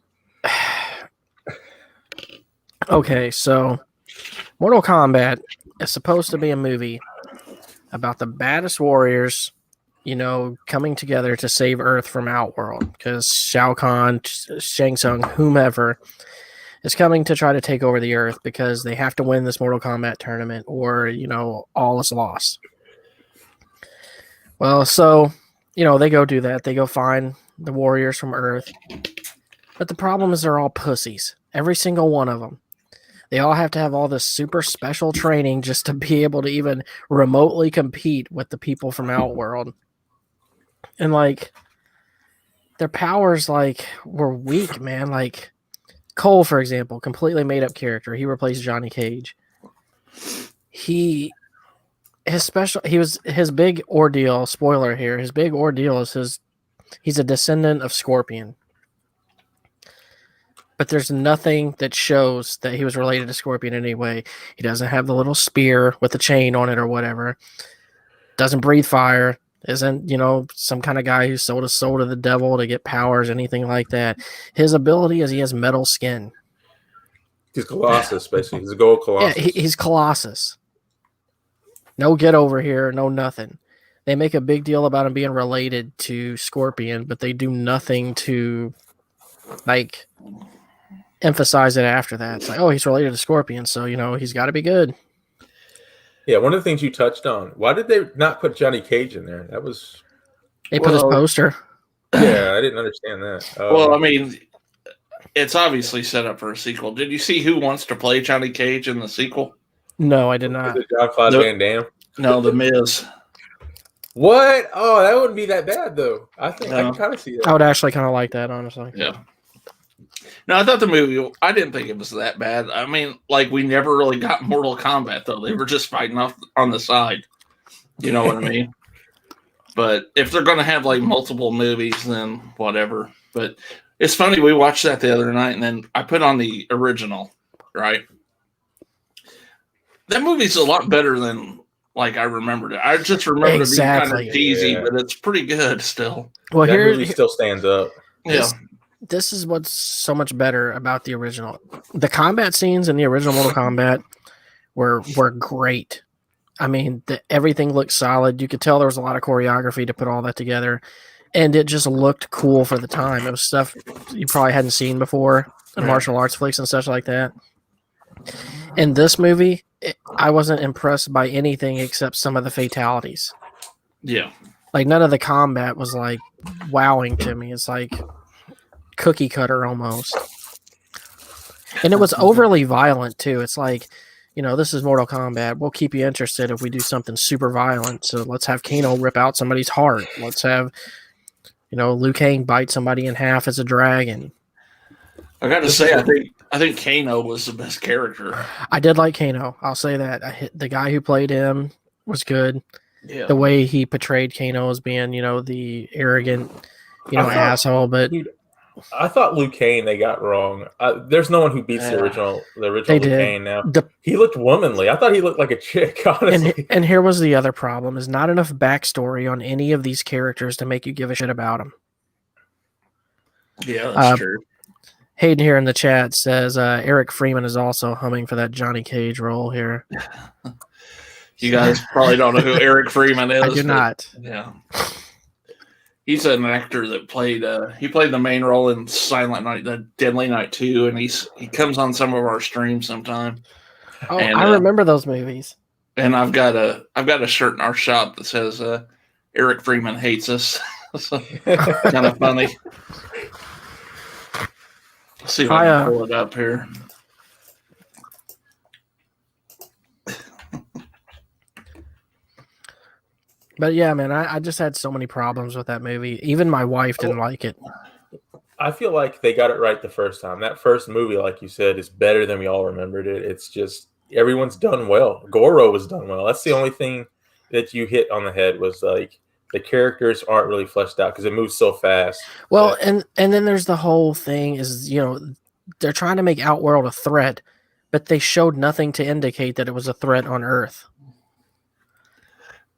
[SPEAKER 2] Okay, so Mortal Kombat is supposed to be a movie about the baddest warriors, coming together to save Earth from Outworld, because Shao Kahn, Shang Tsung, whomever, is coming to try to take over the Earth because they have to win this Mortal Kombat tournament or, all is lost. Well, so, they go do that. They go find the warriors from Earth. But the problem is they're all pussies. Every single one of them. They all have to have all this super special training just to be able to even remotely compete with the people from Outworld. And, their powers, were weak, man. Cole, for example, completely made-up character. He replaced Johnny Cage. His big ordeal, spoiler here, his big ordeal is he's a descendant of Scorpion. But there's nothing that shows that he was related to Scorpion in any way. He doesn't have the little spear with the chain on it or whatever. Doesn't breathe fire. Isn't, some kind of guy who sold his soul to the devil to get powers, anything like that. His ability is he has metal skin.
[SPEAKER 3] He's Colossus, basically. He's a gold Colossus.
[SPEAKER 2] Yeah, he's Colossus. No get over here, no nothing. They make a big deal about him being related to Scorpion, but they do nothing to, emphasize it after that. It's like, oh, he's related to Scorpion, so, he's got to be good.
[SPEAKER 3] Yeah, one of the things you touched on, why did they not put Johnny Cage in there? That was...
[SPEAKER 2] They put his poster.
[SPEAKER 3] Yeah, I didn't understand that.
[SPEAKER 4] Well, I mean, it's obviously set up for a sequel. Did you see who wants to play Johnny Cage in the sequel?
[SPEAKER 2] No, I did not.
[SPEAKER 3] Is it Jean-Claude Van Damme?
[SPEAKER 4] No, The Miz.
[SPEAKER 3] What? Oh, that wouldn't be that bad, though. I think I can kind of see that.
[SPEAKER 2] I would actually kind of like that, honestly.
[SPEAKER 4] Yeah. No, I thought the movie, I didn't think it was that bad. I mean, we never really got Mortal Kombat, though. They were just fighting off on the side. You know what I mean? But if they're going to have, multiple movies, then whatever. But it's funny, we watched that the other night, and then I put on the original, right? That movie's a lot better than like I remembered it. I just remember it being kind of cheesy, but it's pretty good still.
[SPEAKER 2] Well,
[SPEAKER 3] that movie still stands up.
[SPEAKER 2] This is what's so much better about the original. The combat scenes in the original Mortal Kombat were great. I mean, everything looked solid. You could tell there was a lot of choreography to put all that together, and it just looked cool for the time. It was stuff you probably hadn't seen before in martial arts flicks and stuff like that. In this movie, I wasn't impressed by anything except some of the fatalities.
[SPEAKER 4] Yeah.
[SPEAKER 2] Like, none of the combat was, like, wowing to me. It's like cookie cutter almost. And it was overly violent, too. It's like, this is Mortal Kombat. We'll keep you interested if we do something super violent. So let's have Kano rip out somebody's heart. Let's have, Liu Kang bite somebody in half as a dragon.
[SPEAKER 4] I got to say, I think Kano was the best character.
[SPEAKER 2] I did like Kano. I'll say that. The guy who played him was good.
[SPEAKER 4] Yeah.
[SPEAKER 2] The way he portrayed Kano as being, the arrogant, asshole. But
[SPEAKER 3] I thought Liu Kang they got wrong. There's no one who beats the original Liu Kang now. He looked womanly. I thought he looked like a chick, honestly.
[SPEAKER 2] And here was the other problem: is not enough backstory on any of these characters to make you give a shit about them.
[SPEAKER 4] Yeah, that's true.
[SPEAKER 2] Hayden here in the chat says Eric Freeman is also humming for that Johnny Cage role here.
[SPEAKER 4] You guys probably don't know who Eric Freeman is.
[SPEAKER 2] I do not.
[SPEAKER 4] Yeah. He's an actor that played the main role in Silent Night, the Deadly Night 2, and he comes on some of our streams sometime.
[SPEAKER 2] Oh, and, I remember those movies.
[SPEAKER 4] And I've got a shirt in our shop that says Eric Freeman hates us. So, kind of funny. Let's see if I can pull it up here.
[SPEAKER 2] But yeah, man, I just had so many problems with that movie. Even my wife didn't like it.
[SPEAKER 3] I feel like they got it right the first time. That first movie, like you said, is better than we all remembered it. It's just everyone's done well. Goro was done well. That's the only thing that you hit on the head was like the characters aren't really fleshed out because it moves so fast.
[SPEAKER 2] Well, and then there's the whole thing is, they're trying to make Outworld a threat, but they showed nothing to indicate that it was a threat on Earth.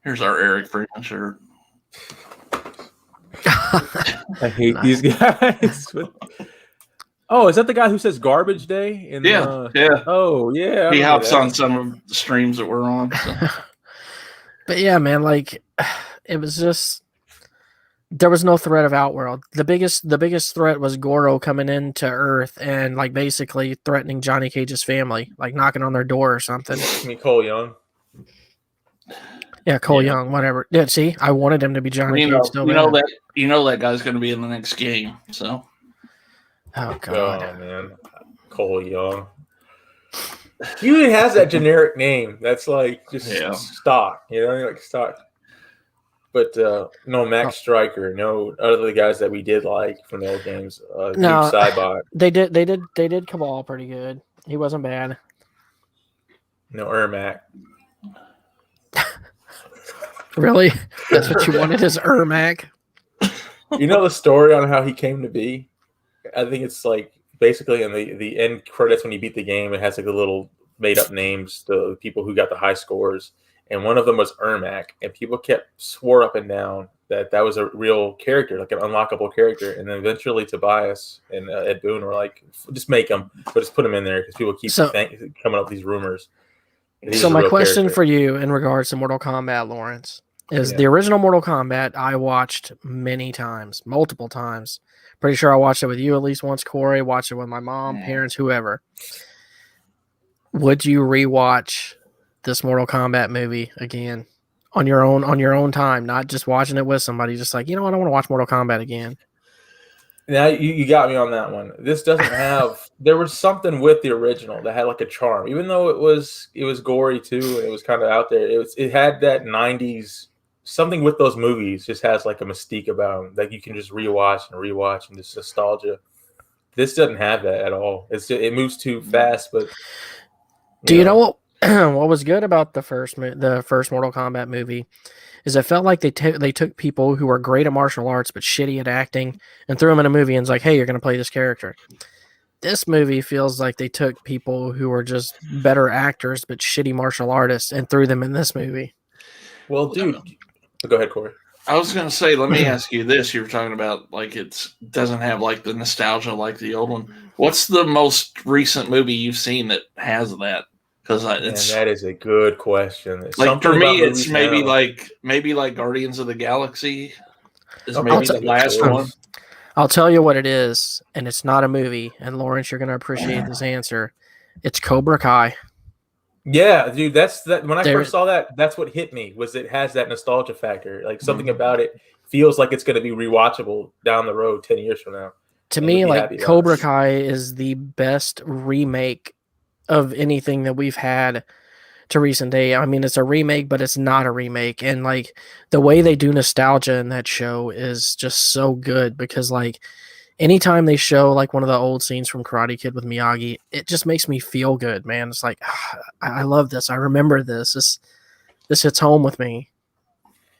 [SPEAKER 4] Here's our Eric Freeman shirt.
[SPEAKER 3] I hate these guys. Oh, is that the guy who says garbage day?
[SPEAKER 4] Yeah.
[SPEAKER 3] Oh, yeah.
[SPEAKER 4] He hops on some of the streams that we're on. So.
[SPEAKER 2] But yeah, man, like it was just there was no threat of Outworld. The biggest threat was Goro coming into Earth and like basically threatening Johnny Cage's family, like knocking on their door or something.
[SPEAKER 3] I mean, Cole Young.
[SPEAKER 2] Yeah, Cole Young, whatever. Yeah, see, I wanted him to be Johnny Cage.
[SPEAKER 4] You know that guy's going to be in the next game. So,
[SPEAKER 2] oh god,
[SPEAKER 3] oh man, Cole Young. He even has that generic name. That's like just stock, like stock. But no Max Striker, no other guys that we did like from the old games.
[SPEAKER 2] No,
[SPEAKER 3] Cybot.
[SPEAKER 2] They did Cabal pretty good. He wasn't bad.
[SPEAKER 3] No Ermac.
[SPEAKER 2] Really? That's what you wanted is Ermac?
[SPEAKER 3] You know the story on how he came to be? I think it's like basically in the end credits when you beat the game, it has like the little made up names, the people who got the high scores. And one of them was Ermac. And people swore up and down that was a real character, like an unlockable character. And then eventually Tobias and Ed Boon were like, just make him, but just put him in there because people keep coming up with these rumors.
[SPEAKER 2] So my question for you in regards to Mortal Kombat, Lawrence, is the original Mortal Kombat I watched many times, multiple times. Pretty sure I watched it with you at least once, Corey. Watched it with my mom, parents, whoever. Would you rewatch this Mortal Kombat movie again on your own time, not just watching it with somebody? Just like, I don't want to watch Mortal Kombat again.
[SPEAKER 3] Now you got me on that one. This doesn't have. There was something with the original that had like a charm, even though it was gory too, and it was kind of out there. It had that '90s something with those movies. Just has like a mystique about them that you can just rewatch and just nostalgia. This doesn't have that at all. It moves too fast. But
[SPEAKER 2] do you know what? What was good about the first Mortal Kombat movie is it felt like they took people who were great at martial arts but shitty at acting and threw them in a movie and was like, hey, you're going to play this character. This movie feels like they took people who were just better actors but shitty martial artists and threw them in this movie.
[SPEAKER 3] Well, dude, go ahead, Corey.
[SPEAKER 4] I was going to say, let me ask you this. You were talking about like it doesn't have like the nostalgia like the old one. What's the most recent movie you've seen that has that? Because
[SPEAKER 3] that is a good question.
[SPEAKER 4] Like for me, it's maybe like Guardians of the Galaxy is maybe the last one.
[SPEAKER 2] I'll tell you what it is, and it's not a movie. And Lawrence, you're going to appreciate this answer. It's Cobra Kai.
[SPEAKER 3] Yeah, dude, that's that. When I first saw that, that's what hit me. Was it has that nostalgia factor? Like something about it feels like it's going to be rewatchable down the road 10 years from now.
[SPEAKER 2] To me, like Cobra Kai is the best remake of anything that we've had to recent day. I mean, it's a remake, but it's not a remake. And like the way they do nostalgia in that show is just so good because like anytime they show like one of the old scenes from Karate Kid with Miyagi, it just makes me feel good, man. It's like, I love this. I remember this. This hits home with me.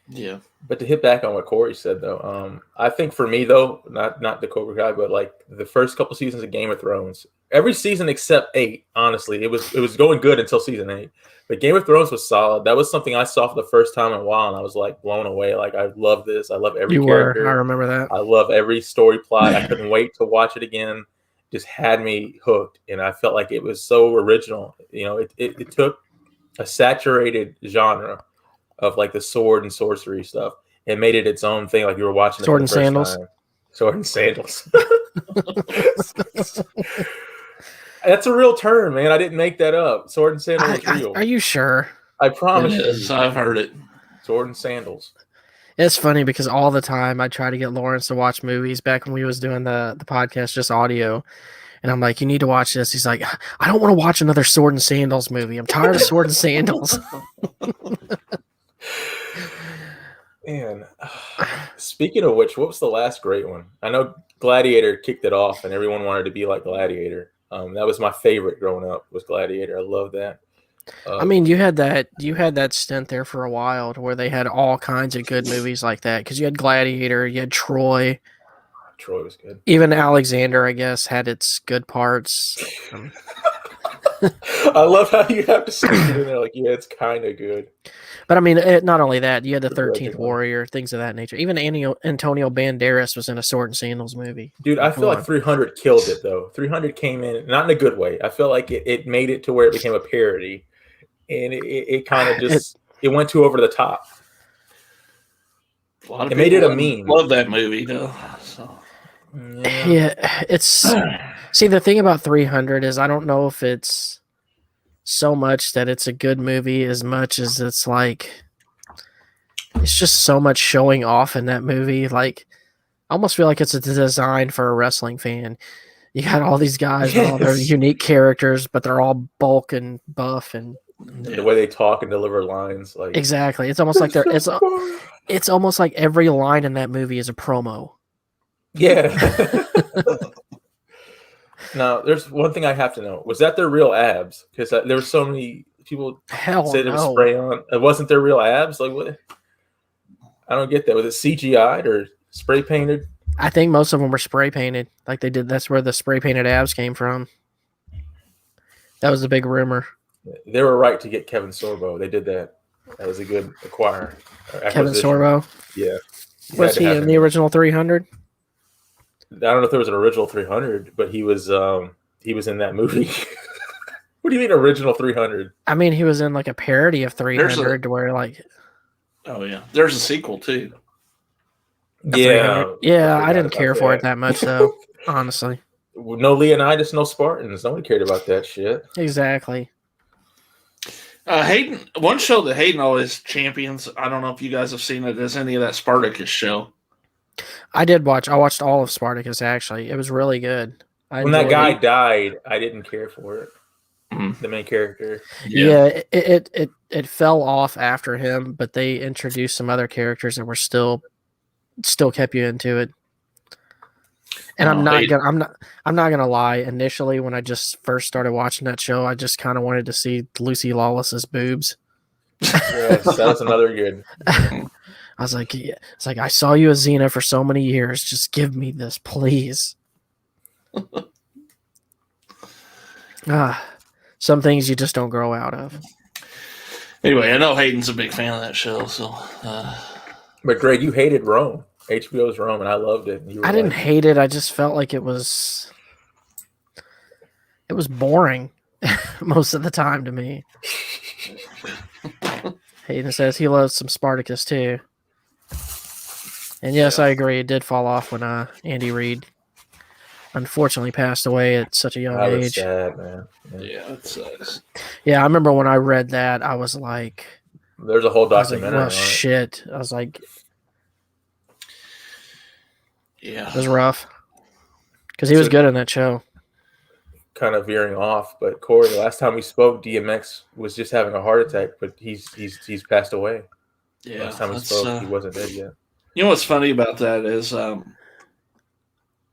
[SPEAKER 4] Yeah.
[SPEAKER 3] But to hit back on what Corey said, though, I think for me, though, not the Cobra Kai, but like the first couple seasons of Game of Thrones, every season except 8, honestly, it was going good until season 8. But Game of Thrones was solid. That was something I saw for the first time in a while, and I was like blown away. Like, I love this. I love every character.
[SPEAKER 2] I remember that.
[SPEAKER 3] I love every story plot. I couldn't wait to watch it again. Just had me hooked, and I felt like it was so original. You know, it took a saturated genre of like the sword and sorcery stuff and made it its own thing. Like you were watching
[SPEAKER 2] Sword and Sandals.
[SPEAKER 3] Sword and Sandals. That's a real term, man. I didn't make that up. Sword and Sandals is real.
[SPEAKER 2] Are you sure?
[SPEAKER 3] I promise you.
[SPEAKER 4] I've heard it.
[SPEAKER 3] Sword and Sandals.
[SPEAKER 2] It's funny because all the time I try to get Lawrence to watch movies back when we was doing the podcast, just audio. And I'm like, you need to watch this. He's like, I don't want to watch another Sword and Sandals movie. I'm tired of Sword and Sandals.
[SPEAKER 3] Man, speaking of which, what was the last great one? I know Gladiator kicked it off, and everyone wanted to be like Gladiator. That was my favorite growing up. Was Gladiator. I love that.
[SPEAKER 2] I mean, you had that stint there for a while to where they had all kinds of good movies like that because you had Gladiator, you had Troy.
[SPEAKER 3] Troy was good.
[SPEAKER 2] Even Alexander, I guess, had its good parts.
[SPEAKER 3] I love how you have to stick it in there like, yeah, it's kind of good.
[SPEAKER 2] But I mean, not only that, you had the 13th Warrior, things of that nature. Even Antonio Banderas was in a Sword and Sandals movie.
[SPEAKER 3] Dude, I feel like 300 killed it, though. 300 came in, not in a good way. I feel like it made it to where it became a parody. And it kind of just, it went too over the top. It made it a meme.
[SPEAKER 4] Love that movie, though. So.
[SPEAKER 2] Yeah, it's... See, the thing about 300 is I don't know if it's so much that it's a good movie as much as it's like it's just so much showing off in that movie. Like, I almost feel like it's a design for a wrestling fan. You got all these guys with all their unique characters, but they're all bulk and buff and
[SPEAKER 3] the way they talk and deliver lines. Like
[SPEAKER 2] exactly. It's almost like it's almost like every line in that movie is a promo.
[SPEAKER 3] Yeah. Now, there's one thing I have to know. Was that their real abs? Because there were so many people say there was spray on. It wasn't their real abs? Like, what? I don't get that. Was it CGI'd or spray painted?
[SPEAKER 2] I think most of them were spray painted. Like they did. That's where the spray painted abs came from. That was the big rumor.
[SPEAKER 3] They were right to get Kevin Sorbo. They did that. That was a good acquisition.
[SPEAKER 2] Kevin Sorbo?
[SPEAKER 3] Yeah.
[SPEAKER 2] Was he in the original 300?
[SPEAKER 3] I don't know if there was an original 300, but he was in that movie. What do you mean original 300?
[SPEAKER 2] I mean, he was in like a parody of 300 where like...
[SPEAKER 4] Oh, yeah. There's a sequel, too.
[SPEAKER 3] Yeah.
[SPEAKER 2] Yeah, I didn't care for it that much, though, honestly.
[SPEAKER 3] No Leonidas, no Spartans. Nobody cared about that shit.
[SPEAKER 2] Exactly.
[SPEAKER 4] Hayden, one show that Hayden always champions, I don't know if you guys have seen it, is any of that Spartacus show.
[SPEAKER 2] I did watch. I watched all of Spartacus, actually. It was really good.
[SPEAKER 3] When that guy died, I didn't care for it. The main character.
[SPEAKER 2] Yeah, it fell off after him, but they introduced some other characters that were still kept you into it. And I'm not gonna lie. Initially, when I just first started watching that show, I just kind of wanted to see Lucy Lawless's boobs.
[SPEAKER 3] Yes, that was another good.
[SPEAKER 2] I was like, yeah. It's like I saw you as Xena for so many years. Just give me this, please. Some things you just don't grow out of.
[SPEAKER 4] Anyway, I know Hayden's a big fan of that show, so.
[SPEAKER 3] But Greg, you hated Rome, HBO's Rome, and I loved it.
[SPEAKER 2] I didn't hate it. I just felt like it was boring most of the time to me. Hayden says he loves some Spartacus too. And yes, I agree. It did fall off when Andy Reid unfortunately passed away at such a young age.
[SPEAKER 3] Was sad, man.
[SPEAKER 4] Yeah, it sucks.
[SPEAKER 2] Yeah, I remember when I read that, I was like,
[SPEAKER 3] there's a whole documentary on it.
[SPEAKER 2] Shit. I was like,
[SPEAKER 4] yeah,
[SPEAKER 2] it was rough. Because he was good in that show.
[SPEAKER 3] Kind of veering off, but Corey, last time we spoke, DMX was just having a heart attack, but he's passed away.
[SPEAKER 4] Yeah,
[SPEAKER 3] last time we spoke, he wasn't dead yet.
[SPEAKER 4] You know what's funny about that is, and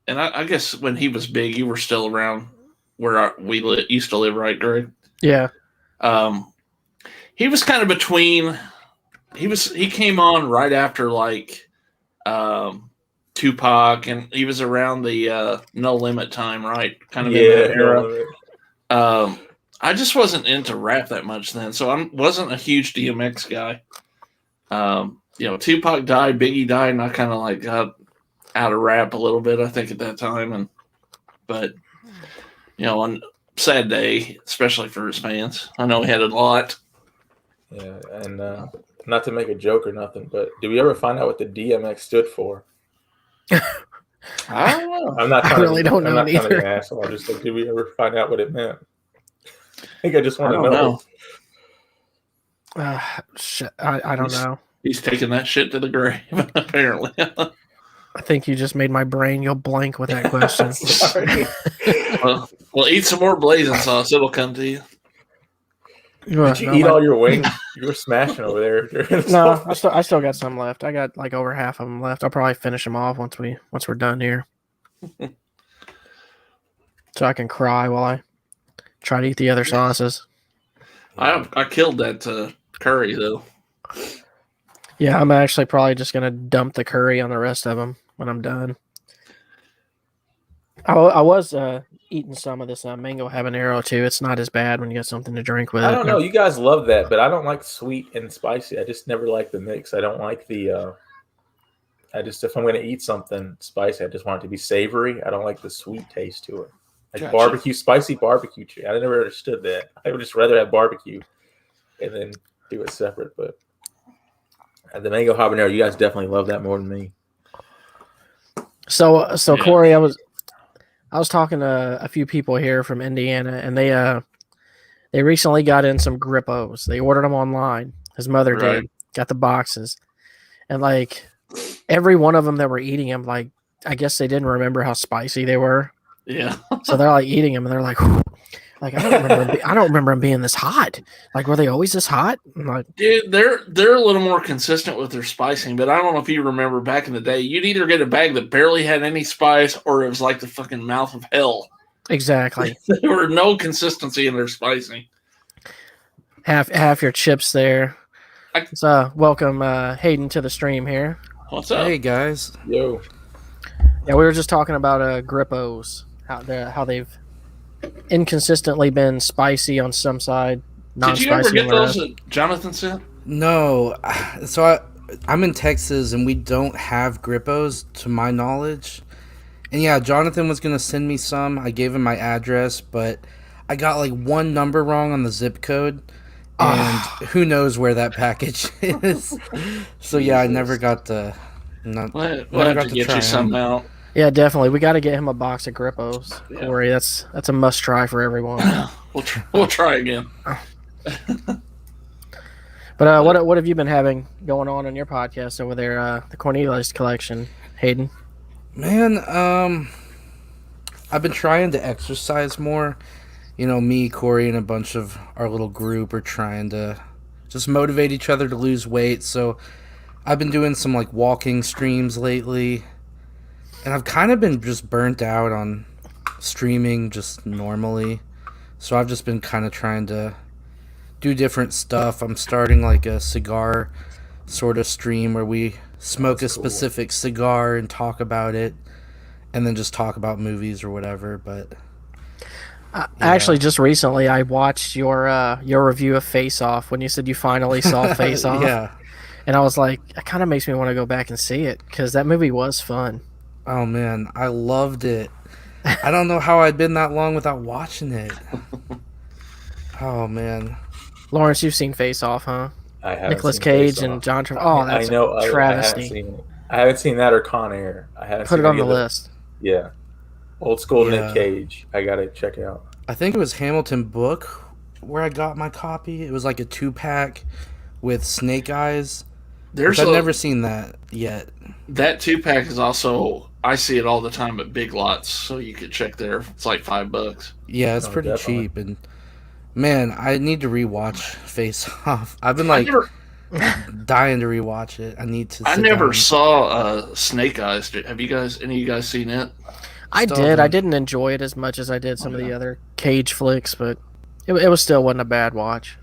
[SPEAKER 4] I guess when he was big, you were still around where we used to live, right, Greg?
[SPEAKER 2] Yeah.
[SPEAKER 4] He was kind of between. He came on right after like Tupac, and he was around the No Limit time, right? Kind of in that era. I just wasn't into rap that much then, so I wasn't a huge DMX guy. Tupac died, Biggie died, and I kind of like got out of rap a little bit, I think, at that time. But on sad day, especially for his fans. I know he had a lot.
[SPEAKER 3] Yeah, and not to make a joke or nothing, but did we ever find out what the DMX stood for?
[SPEAKER 4] I don't know.
[SPEAKER 2] I really don't know either.
[SPEAKER 3] Kind of an asshole. I'm just like, did we ever find out what it meant? I think I just want to
[SPEAKER 4] know.
[SPEAKER 2] Shit, I don't know.
[SPEAKER 4] He's taking that shit to the grave, apparently.
[SPEAKER 2] I think you just made my brain go blank with that question.
[SPEAKER 3] Sorry.
[SPEAKER 4] well, eat some more blazing sauce. It'll come to you.
[SPEAKER 3] Did you eat all your wings? You were smashing over there.
[SPEAKER 2] No, I still got some left. I got like over half of them left. I'll probably finish them off once we're done here, so I can cry while I try to eat the other sauces.
[SPEAKER 4] I killed that curry though.
[SPEAKER 2] Yeah, I'm actually probably just gonna dump the curry on the rest of them when I'm done. I was eating some of this mango habanero too. It's not as bad when you got something to drink with it.
[SPEAKER 3] I don't know. You guys love that, but I don't like sweet and spicy. I just never like the mix. I don't like the. If I'm going to eat something spicy, I just want it to be savory. I don't like the sweet taste to it. Like barbecue, spicy barbecue. I never understood that. I would just rather have barbecue and then do it separate. But the mango habanero, you guys definitely love that more than me.
[SPEAKER 2] So yeah. Corey, I was talking to a few people here from Indiana, and they recently got in some Grippos. They ordered them online. His mother did. Got the boxes, and like every one of them that were eating them, like I guess they didn't remember how spicy they were.
[SPEAKER 4] Yeah.
[SPEAKER 2] So they're like eating them, and they're like, I don't remember them being this hot. Like, were they always this hot? I'm like,
[SPEAKER 4] dude, they're a little more consistent with their spicing, but I don't know if you remember back in the day, you'd either get a bag that barely had any spice, or it was like the fucking mouth of hell.
[SPEAKER 2] Exactly.
[SPEAKER 4] There were no consistency in their spicing.
[SPEAKER 2] Half your chips there. So welcome Hayden to the stream here.
[SPEAKER 4] What's up?
[SPEAKER 6] Hey guys.
[SPEAKER 3] Yo.
[SPEAKER 2] Yeah, we were just talking about Grippos, how they've inconsistently been spicy on some side, non-spicy.
[SPEAKER 4] Did you ever get those that Jonathan sent?
[SPEAKER 6] No. So I'm in Texas and we don't have Grippos to my knowledge. And yeah, Jonathan was going to send me some. I gave him my address, but I got like one number wrong on the zip code. And who knows where that package is. So yeah, I never got to...
[SPEAKER 4] We'll have to get you some out.
[SPEAKER 2] Yeah, definitely. We got to get him a box of Grippos. Yeah. Corey, that's a must try for everyone.
[SPEAKER 4] We'll try again.
[SPEAKER 2] But what have you been having going on in your podcast over there? The Cornelius collection, Hayden.
[SPEAKER 6] Man, I've been trying to exercise more. You know, me, Corey, and a bunch of our little group are trying to just motivate each other to lose weight. So I've been doing some like walking streams lately. And I've kind of been just burnt out on streaming just normally. So I've just been kind of trying to do different stuff. I'm starting like a cigar sort of stream where we smoke a specific cigar and talk about it. And then just talk about movies or whatever. But
[SPEAKER 2] Actually, just recently I watched your review of Face Off when you said you finally saw Face Off.
[SPEAKER 6] Yeah.
[SPEAKER 2] And I was like, it kind of makes me want to go back and see it because that movie was fun.
[SPEAKER 6] Oh man, I loved it. I don't know how I'd been that long without watching it. Oh man.
[SPEAKER 2] Lawrence, you've seen Face Off, huh?
[SPEAKER 3] I haven't
[SPEAKER 2] Nicolas
[SPEAKER 3] seen
[SPEAKER 2] Cage
[SPEAKER 3] Face
[SPEAKER 2] and
[SPEAKER 3] Off.
[SPEAKER 2] John Travolta. Oh, that's
[SPEAKER 3] I know.
[SPEAKER 2] a travesty.
[SPEAKER 3] I haven't seen it. I haven't seen that or Con Air. I haven't
[SPEAKER 2] Put
[SPEAKER 3] seen
[SPEAKER 2] it on
[SPEAKER 3] any
[SPEAKER 2] the
[SPEAKER 3] of the-
[SPEAKER 2] list.
[SPEAKER 3] Yeah, old school
[SPEAKER 6] Yeah.
[SPEAKER 3] Nick Cage. I gotta check it out.
[SPEAKER 6] I think it was Hamilton Book where I got my copy. It was like a 2-pack with Snake Eyes.
[SPEAKER 4] There's
[SPEAKER 6] I've never seen that yet.
[SPEAKER 4] that 2-pack is also, I see it all the time at Big Lots, so you could check there. It's like $5.
[SPEAKER 6] Yeah, it's
[SPEAKER 3] Oh,
[SPEAKER 6] pretty
[SPEAKER 3] definitely.
[SPEAKER 6] cheap. And man, I need to rewatch Face Off. I've been
[SPEAKER 4] I
[SPEAKER 6] like
[SPEAKER 4] never,
[SPEAKER 6] dying to rewatch it. I need to.
[SPEAKER 4] I
[SPEAKER 6] sit
[SPEAKER 4] never
[SPEAKER 6] down.
[SPEAKER 4] saw Snake Eyes. Have you guys? Any of you guys seen it?
[SPEAKER 2] I
[SPEAKER 6] Still
[SPEAKER 2] did. I
[SPEAKER 6] haven't-
[SPEAKER 2] didn't enjoy it as much as I did some of the
[SPEAKER 4] yeah.
[SPEAKER 2] other Cage flicks, but it was still wasn't a bad watch.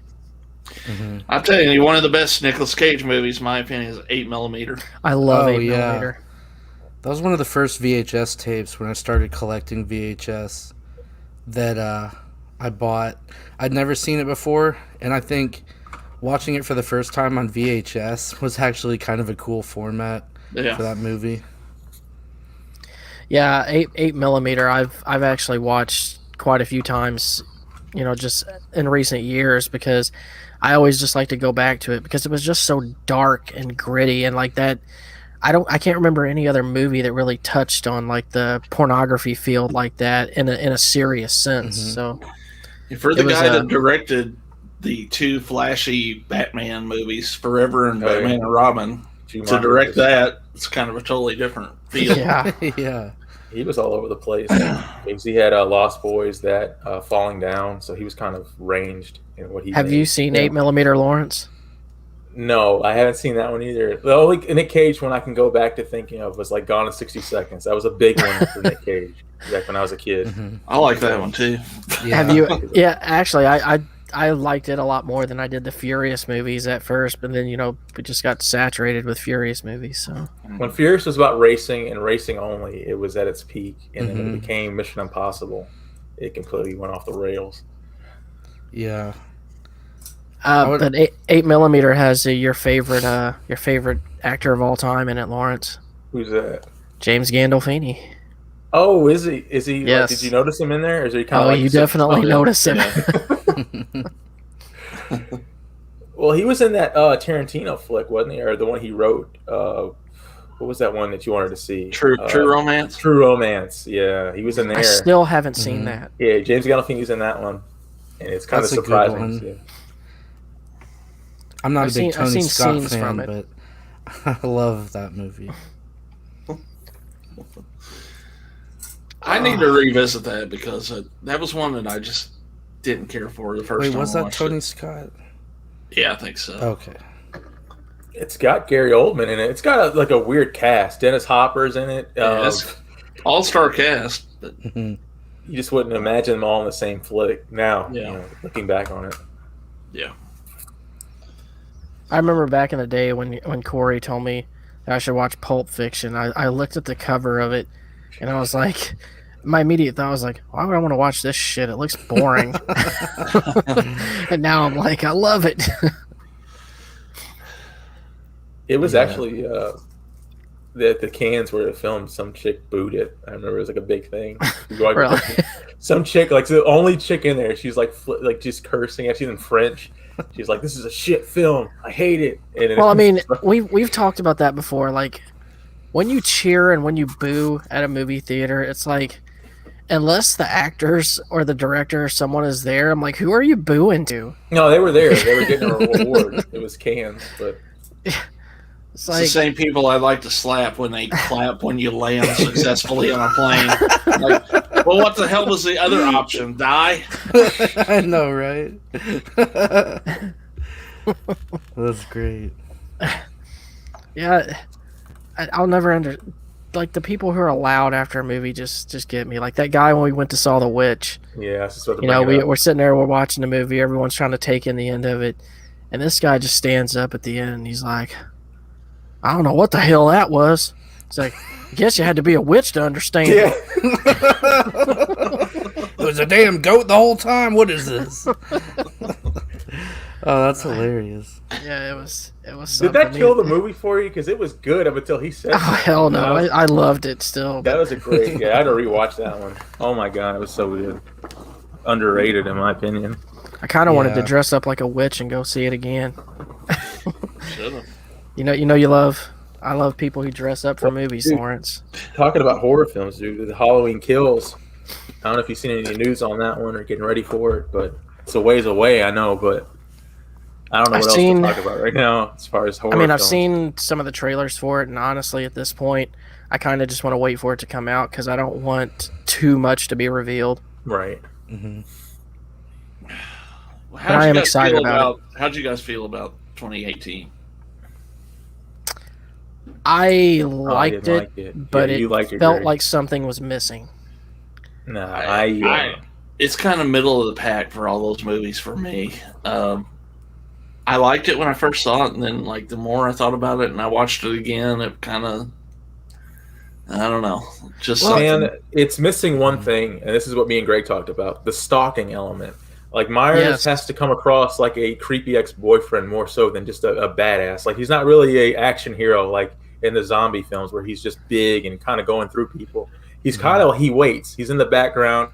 [SPEAKER 6] Mhm.
[SPEAKER 4] I'm telling you, one of the best Nicolas Cage movies, in my opinion, is 8mm.
[SPEAKER 2] I love
[SPEAKER 6] Oh,
[SPEAKER 2] 8mm.
[SPEAKER 6] That was one of the first VHS tapes when I started collecting VHS that I bought. I'd never seen it before, and I think watching it for the first time on VHS was actually kind of a cool format
[SPEAKER 4] Yeah.
[SPEAKER 6] for that movie.
[SPEAKER 2] Yeah, 8mm. I've actually watched quite a few times, just in recent years because I always just like to go back to it because it was just so dark and gritty and like that. I can't remember any other movie that really touched on like the pornography field like that in a serious sense.
[SPEAKER 6] Mhm.
[SPEAKER 2] So
[SPEAKER 4] For the
[SPEAKER 2] It was,
[SPEAKER 4] guy that directed the 2 flashy Batman movies, Forever and
[SPEAKER 3] Oh, yeah.
[SPEAKER 4] Batman and Robin, to direct that, it's kind of a totally different feel.
[SPEAKER 2] yeah,
[SPEAKER 6] Yeah.
[SPEAKER 3] He was all over the place. Because he had Lost Boys, that Falling Down, so he was kind of ranged in what he
[SPEAKER 2] have
[SPEAKER 3] made.
[SPEAKER 2] you seen
[SPEAKER 3] Yeah.
[SPEAKER 2] 8mm, Lawrence?
[SPEAKER 3] No, I haven't seen that one either. The only Nick Cage one I can go back to thinking of was like Gone in 60 Seconds. That was a big one for Nick Cage back when I was a kid.
[SPEAKER 6] Mhm.
[SPEAKER 4] I like that one too.
[SPEAKER 6] Yeah.
[SPEAKER 2] Have you? Yeah, actually, I liked it a lot more than I did the Furious movies at first, but then we just got saturated with Furious movies. So
[SPEAKER 3] When Furious was about racing and racing only, it was at its peak. And then when
[SPEAKER 6] Mhm.
[SPEAKER 3] it became Mission Impossible, it completely went off the rails.
[SPEAKER 6] Yeah. would-
[SPEAKER 2] but 8mm has your favorite actor of all time in it, Lawrence.
[SPEAKER 3] Who's that?
[SPEAKER 2] James Gandolfini.
[SPEAKER 3] Oh, is he? Is he?
[SPEAKER 2] Yes.
[SPEAKER 3] Did you notice him in there? Or is he kind
[SPEAKER 2] Oh,
[SPEAKER 3] of like
[SPEAKER 2] you definitely
[SPEAKER 3] oh, yeah.
[SPEAKER 2] notice him.
[SPEAKER 3] Well, he was in that Tarantino flick, wasn't he? Or the one he wrote? What was that one that you wanted to see?
[SPEAKER 4] True Romance.
[SPEAKER 3] True Romance. Yeah, he was in there.
[SPEAKER 2] I still haven't seen
[SPEAKER 6] Mhm.
[SPEAKER 2] that.
[SPEAKER 3] Yeah, James Gandolfini's in that one, and it's kind
[SPEAKER 6] That's
[SPEAKER 3] of
[SPEAKER 6] a good
[SPEAKER 3] surprising.
[SPEAKER 6] one.
[SPEAKER 3] too.
[SPEAKER 6] I'm not
[SPEAKER 2] I've
[SPEAKER 6] a
[SPEAKER 2] seen-
[SPEAKER 6] big
[SPEAKER 2] I've
[SPEAKER 6] Tony
[SPEAKER 2] seen
[SPEAKER 6] Scott
[SPEAKER 2] scenes
[SPEAKER 6] fan,
[SPEAKER 2] from it.
[SPEAKER 6] but I love that movie.
[SPEAKER 4] I need to revisit that because that was one that I just didn't care for the first
[SPEAKER 6] Wait,
[SPEAKER 4] time.
[SPEAKER 6] was
[SPEAKER 4] I
[SPEAKER 6] that
[SPEAKER 4] watched
[SPEAKER 6] Tony
[SPEAKER 4] it.
[SPEAKER 6] Scott?
[SPEAKER 4] Yeah, I think so.
[SPEAKER 6] Okay.
[SPEAKER 3] It's got Gary Oldman in it. It's got a weird cast. Dennis Hopper's in it.
[SPEAKER 4] Yeah, it's all-star cast. But
[SPEAKER 6] Mhm.
[SPEAKER 3] You just wouldn't imagine them all in the same flick now.
[SPEAKER 4] Yeah.
[SPEAKER 3] Looking back on it.
[SPEAKER 4] yeah,
[SPEAKER 2] I remember back in the day when Corey told me that I should watch Pulp Fiction. I looked at the cover of it, and I was like, my immediate thought was like, why would I want to watch this shit? It looks boring. And now I'm like, I love it.
[SPEAKER 3] It was
[SPEAKER 6] Yeah.
[SPEAKER 3] actually the cans where it filmed. Some chick booed it. I remember it was like a big thing.
[SPEAKER 2] Really?
[SPEAKER 3] Some chick, like the only chick in there, she's like just cursing. She's in French. She's like, "This is a shit film. I hate it." And
[SPEAKER 2] Well, I mean, we've talked about that before. Like, when you cheer and when you boo at a movie theater, it's like, unless the actors or the director or someone is there, I'm like, who are you booing to?
[SPEAKER 3] no, they were there. They were getting a reward. It was cans, but
[SPEAKER 2] It's
[SPEAKER 4] it's
[SPEAKER 2] like,
[SPEAKER 4] the same people I like to slap when they clap when you land successfully on a plane. Like, well, what the hell was the other option? Die?
[SPEAKER 6] I know, right? That's great.
[SPEAKER 2] yeah, I'll never like the people who are allowed after a movie just get me. Like that guy when we went to saw The Witch.
[SPEAKER 3] yeah, I was just about to
[SPEAKER 2] You know,
[SPEAKER 3] bring it up.
[SPEAKER 2] we're sitting there, we're watching the movie, everyone's trying to take in the end of it, and this guy just stands up at the end and he's like, I don't know what the hell that was. It's like, I guess you had to be a witch to understand.
[SPEAKER 3] Yeah.
[SPEAKER 6] was a damn goat the whole time. What is this? Oh, that's hilarious.
[SPEAKER 2] Yeah, it was.
[SPEAKER 3] Did that kill the movie for you? Because it was good up until he said.
[SPEAKER 2] Oh hell no! I loved it still.
[SPEAKER 3] That was a great. Yeah, I had to rewatch that one. Oh my god, it was so good. Underrated in my opinion.
[SPEAKER 2] I kind of wanted to dress up like a witch and go see it again. I love people who dress up for movies,
[SPEAKER 3] dude,
[SPEAKER 2] Lawrence.
[SPEAKER 3] Talking about horror films, dude, the Halloween Kills. I don't know if you've seen any news on that one or getting ready for it, but it's a ways away, I know, but I don't know what else to talk about right now as far as horror films.
[SPEAKER 2] I've seen some of the trailers for it, and honestly, at this point, I kind of just want to wait for it to come out because I don't want too much to be revealed.
[SPEAKER 3] Right.
[SPEAKER 6] Mm-hmm.
[SPEAKER 2] I am excited about it.
[SPEAKER 4] How'd you guys feel about 2018?
[SPEAKER 2] I liked it, but it felt
[SPEAKER 3] great.
[SPEAKER 2] like something was missing.
[SPEAKER 3] No,
[SPEAKER 4] it's kind of middle of the pack for all those movies for me. I liked it when I first saw it, and then like the more I thought about it and I watched it again, it kind of, I don't know,
[SPEAKER 3] it's missing one thing, and this is what me and Greg talked about: the stalking element. Like Myers has to come across like a creepy ex-boyfriend more so than just a badass. Like he's not really a action hero like in the zombie films where he's just big and kind of going through people. He's he waits. He's in the background.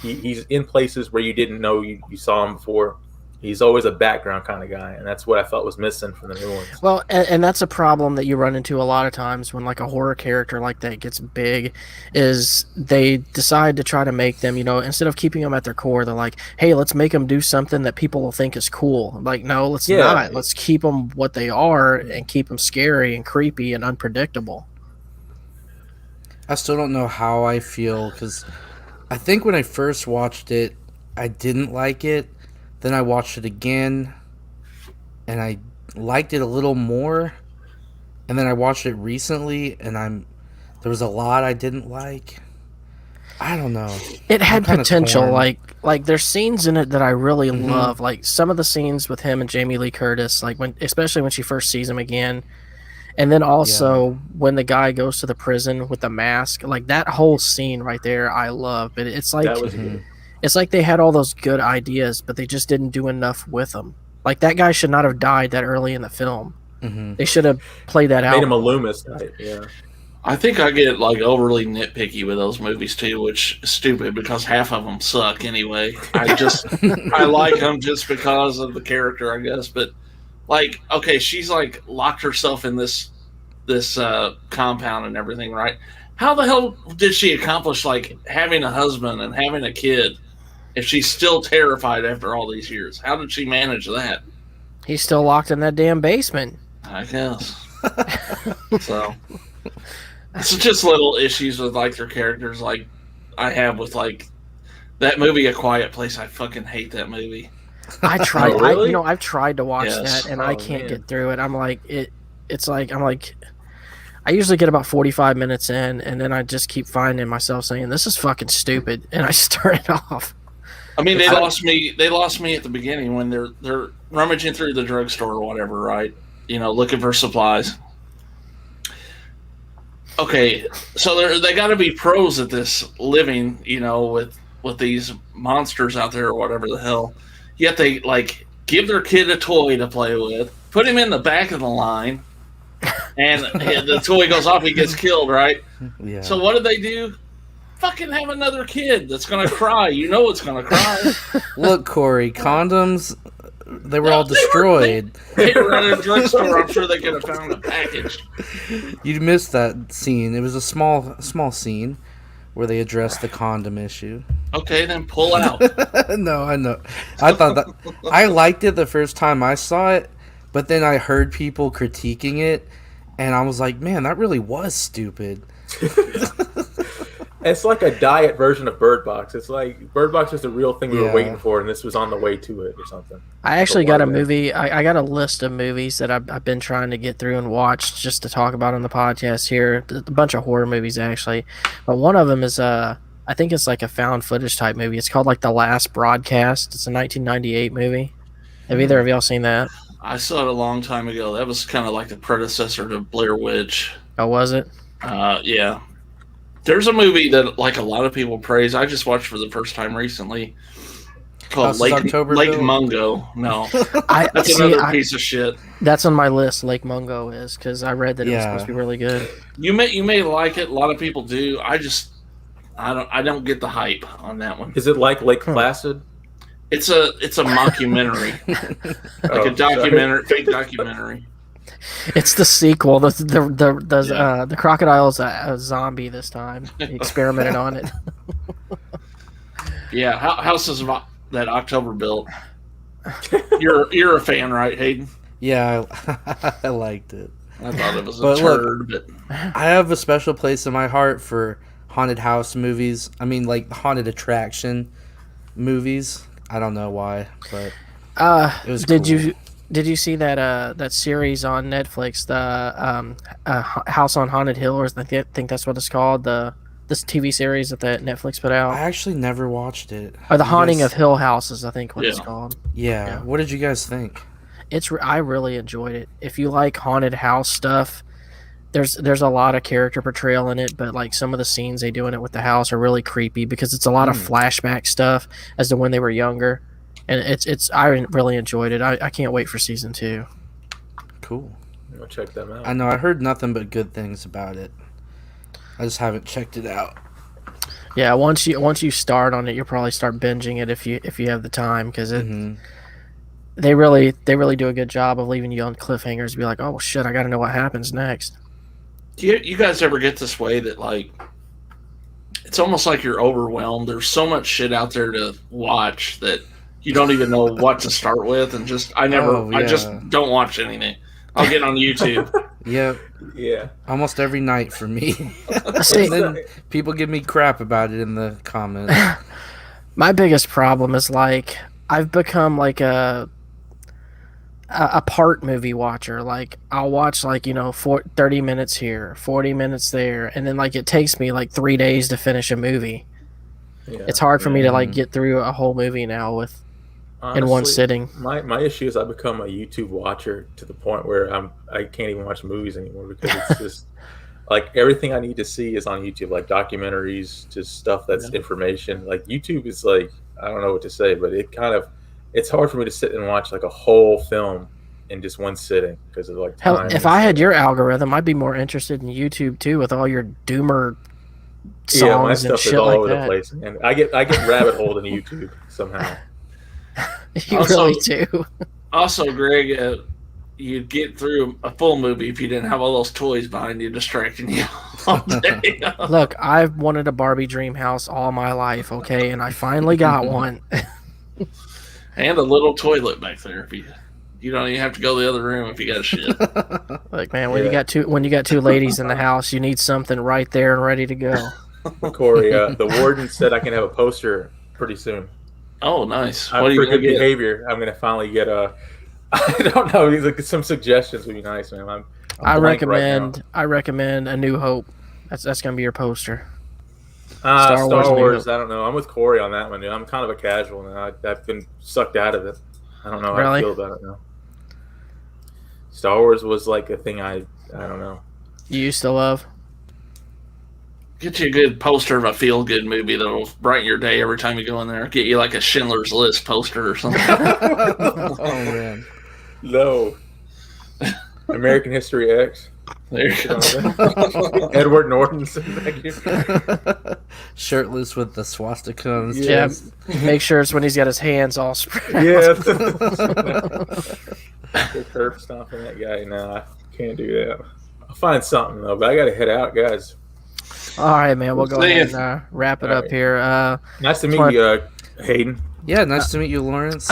[SPEAKER 3] He's in places where you didn't know you saw him before. He's always a background kind of guy, and that's what I felt was missing from the new ones.
[SPEAKER 2] Well, and that's a problem that you run into a lot of times when like a horror character like that gets big, is they decide to try to make them, instead of keeping them at their core, they're like, hey, let's make them do something that people will think is cool. Like, no, let's not. Let's keep them what they are and keep them scary and creepy and unpredictable.
[SPEAKER 6] I still don't know how I feel, because I think when I first watched it, I didn't like it. Then I watched it again, and I liked it a little more. And then I watched it recently, and there was a lot I didn't like. I don't know.
[SPEAKER 2] It had potential. Like there's scenes in it that I really love. Like some of the scenes with him and Jamie Lee Curtis, like especially when she first sees him again. And then also when the guy goes to the prison with the mask, like that whole scene right there, I love. But it's like it's like they had all those good ideas, but they just didn't do enough with them. Like that guy should not have died that early in the film. Mm-hmm. They should have played that out.
[SPEAKER 3] Made him a Loomis. Yeah.
[SPEAKER 4] I think I get like overly nitpicky with those movies too, which is stupid because half of them suck anyway. I like them just because of the character, I guess. But like, okay, she's like locked herself in this compound and everything, right? How the hell did she accomplish like having a husband and having a kid if she's still terrified after all these years? How did she manage that?
[SPEAKER 2] He's still locked in that damn basement.
[SPEAKER 4] I guess. So it's just little issues with like their characters, like I have with like that movie, A Quiet Place. I fucking hate that movie.
[SPEAKER 2] I tried.
[SPEAKER 3] Oh, really?
[SPEAKER 2] I've tried to watch that, and I can't get through it. I'm like I usually get about 45 minutes in, and then I just keep finding myself saying, "This is fucking stupid," and I start it off.
[SPEAKER 4] I mean, they lost me. They lost me at the beginning when they're rummaging through the drugstore or whatever, right? Looking for supplies. Okay, so they got to be pros at this living, with these monsters out there or whatever the hell. Yet they like give their kid a toy to play with, put him in the back of the line, and the toy goes off, he gets killed, right? Yeah. So what do? Fucking have another kid that's gonna cry. It's gonna cry.
[SPEAKER 6] Look, Corey, condoms, they were all destroyed.
[SPEAKER 4] They were at a drugstore. I'm sure they could have found a package.
[SPEAKER 6] You missed that scene. It was a small scene where they addressed the condom issue.
[SPEAKER 4] Okay, then pull out.
[SPEAKER 6] No, I know. I thought that I liked it the first time I saw it, but then I heard people critiquing it, and I was like, man, that really was stupid.
[SPEAKER 3] It's like a diet version of Bird Box. It's like Bird Box is the real thing we were waiting for, and this was on the way to it or something.
[SPEAKER 2] I actually got a movie. I got a list of movies that I've been trying to get through and watch just to talk about on the podcast here. A bunch of horror movies, actually. But one of them is, I think it's like a found footage type movie. It's called like The Last Broadcast. It's a 1998 movie. Have either of y'all seen that?
[SPEAKER 4] I saw it a long time ago. That was kind of like the predecessor to Blair Witch.
[SPEAKER 2] Oh, was it?
[SPEAKER 4] Yeah. There's a movie that like a lot of people praise. I just watched for the first time recently called Lake Mungo. No, that's another piece of shit.
[SPEAKER 2] That's on my list. Lake Mungo is because I read that it was supposed to be really good.
[SPEAKER 4] You may like it. A lot of people do. I don't get the hype on that one.
[SPEAKER 3] Is it like Lake Placid?
[SPEAKER 4] It's a mockumentary, like a documentary, fake documentary.
[SPEAKER 2] It's the sequel. The crocodile's a zombie this time. He experimented on it.
[SPEAKER 4] Yeah, House is that October built. You're a fan, right, Hayden?
[SPEAKER 6] Yeah, I liked it.
[SPEAKER 4] I thought it was a turd, but
[SPEAKER 6] I have a special place in my heart for haunted house movies. I mean, like haunted attraction movies. I don't know why, but it was cool.
[SPEAKER 2] Did you see that series on Netflix, the House on Haunted Hill, or I think that's what it's called, this TV series that Netflix put out?
[SPEAKER 6] I actually never watched it.
[SPEAKER 2] Or The Haunting of Hill House is I think what it's called.
[SPEAKER 6] Yeah. What did you guys think?
[SPEAKER 2] I really enjoyed it. If you like haunted house stuff, there's a lot of character portrayal in it, but like some of the scenes they do in it with the house are really creepy because it's a lot of flashback stuff as to when they were younger. And I really enjoyed it. I can't wait for season 2.
[SPEAKER 6] Cool.
[SPEAKER 3] I'll check them out.
[SPEAKER 6] I know I heard nothing but good things about it. I just haven't checked it out.
[SPEAKER 2] Yeah, once you start on it, you'll probably start binging it if you have the time because they really do a good job of leaving you on cliffhangers to be like, oh shit, I got to know what happens next.
[SPEAKER 4] Do you guys ever get this way that like it's almost like you're overwhelmed? There's so much shit out there to watch that you don't even know what to start with, and I just don't watch anything. I'll get on YouTube.
[SPEAKER 6] Yeah. Almost every night for me. And then people give me crap about it in the comments.
[SPEAKER 2] My biggest problem is like I've become like a part movie watcher. Like I'll watch like 30 minutes here, 40 minutes there, and then like it takes me like 3 days to finish a movie. It's hard for me to like get through a whole movie now in one sitting.
[SPEAKER 3] My issue is I become a YouTube watcher to the point where I can't even watch movies anymore because it's just like everything I need to see is on YouTube, like documentaries, just stuff that's information. Like YouTube is like, I don't know what to say, but it's hard for me to sit and watch like a whole film in just one sitting because of like time.
[SPEAKER 2] Hell, if I had your algorithm, I'd be more interested in YouTube too with all your doomer songs
[SPEAKER 3] my stuff
[SPEAKER 2] and shit
[SPEAKER 3] is all
[SPEAKER 2] like
[SPEAKER 3] over
[SPEAKER 2] that.
[SPEAKER 3] the place, and I get rabbit holed in YouTube somehow.
[SPEAKER 2] You really do.
[SPEAKER 4] Also, Greg, you'd get through a full movie if you didn't have all those toys behind you distracting you all day.
[SPEAKER 2] Look, I've wanted a Barbie dream house all my life, okay, and I finally got one.
[SPEAKER 4] And a little toilet back there. If you don't even have to go to the other room if you got shit.
[SPEAKER 2] Like, man, when you got two ladies in the house, you need something right there and ready to go.
[SPEAKER 3] Corey, the warden said I can have a poster pretty soon.
[SPEAKER 4] Oh, nice.
[SPEAKER 3] What for good behavior, I'm going to finally get a. I don't know. These like some suggestions would be nice, man.
[SPEAKER 2] I recommend A New Hope. That's going to be your poster.
[SPEAKER 3] Star Wars. I don't know. I'm with Corey on that one, dude. I'm kind of a casual now. I've been sucked out of it. I don't know how I feel about it now. Star Wars was like a thing I don't know.
[SPEAKER 2] You used to love.
[SPEAKER 4] Get you a good poster of a feel-good movie that'll brighten your day every time you go in there. Get you like a Schindler's List poster or something.
[SPEAKER 6] Oh, man.
[SPEAKER 3] No. American History X.
[SPEAKER 4] There you go.
[SPEAKER 3] Edward Norton sitting back here.
[SPEAKER 6] Shirtless with the swastika on his
[SPEAKER 2] Yeah,
[SPEAKER 6] chest.
[SPEAKER 2] make sure it's when he's got his hands all spread.
[SPEAKER 3] Yeah. The curb stomping that guy. No, I can't do that. I'll find something, though, but I got to head out, guys.
[SPEAKER 2] All right, man. We'll go ahead and wrap it up here.
[SPEAKER 3] Nice to meet you, Hayden.
[SPEAKER 6] Yeah, nice to meet you, Lawrence.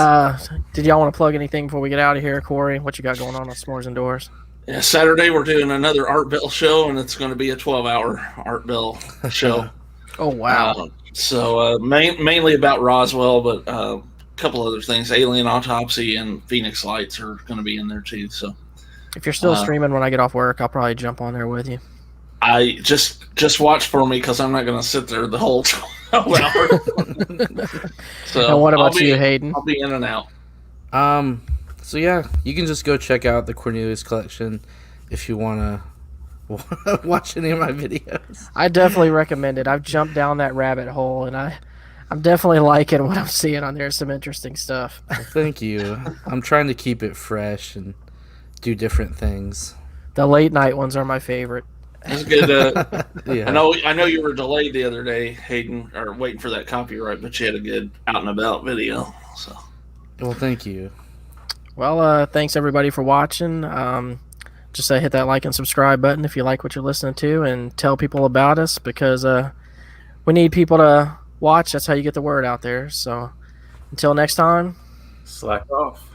[SPEAKER 2] Did y'all want to plug anything before we get out of here, Corey? What you got going on S'mores Indoors?
[SPEAKER 4] Yeah, Saturday we're doing another Art Bell show, and it's going to be a 12-hour Art Bell show.
[SPEAKER 2] Oh, wow.
[SPEAKER 4] Mainly about Roswell, but a couple other things. Alien Autopsy and Phoenix Lights are going to be in there, too. So,
[SPEAKER 2] if you're still streaming when I get off work, I'll probably jump on there with you.
[SPEAKER 4] I just watch for me because I'm not going to sit there the whole 12 hours. So
[SPEAKER 2] and what about you, Hayden?
[SPEAKER 4] I'll be in and out.
[SPEAKER 6] So yeah, you can just go check out the Cornelius collection if you want to watch any of my videos.
[SPEAKER 2] I definitely recommend it. I've jumped down that rabbit hole, and I'm definitely liking what I'm seeing on there. Some interesting stuff.
[SPEAKER 6] Well, thank you. I'm trying to keep it fresh and do different things.
[SPEAKER 2] The late night ones are my favorite.
[SPEAKER 4] That's good.
[SPEAKER 6] Yeah.
[SPEAKER 4] I know you were delayed the other day, Hayden, or waiting for that copyright, but you had a good out and about video. So,
[SPEAKER 6] Well, thank you.
[SPEAKER 2] Well, thanks everybody for watching. Just hit that like and subscribe button if you like what you're listening to, and tell people about us, because we need people to watch. That's how you get the word out there. So until next time,
[SPEAKER 3] Slack off.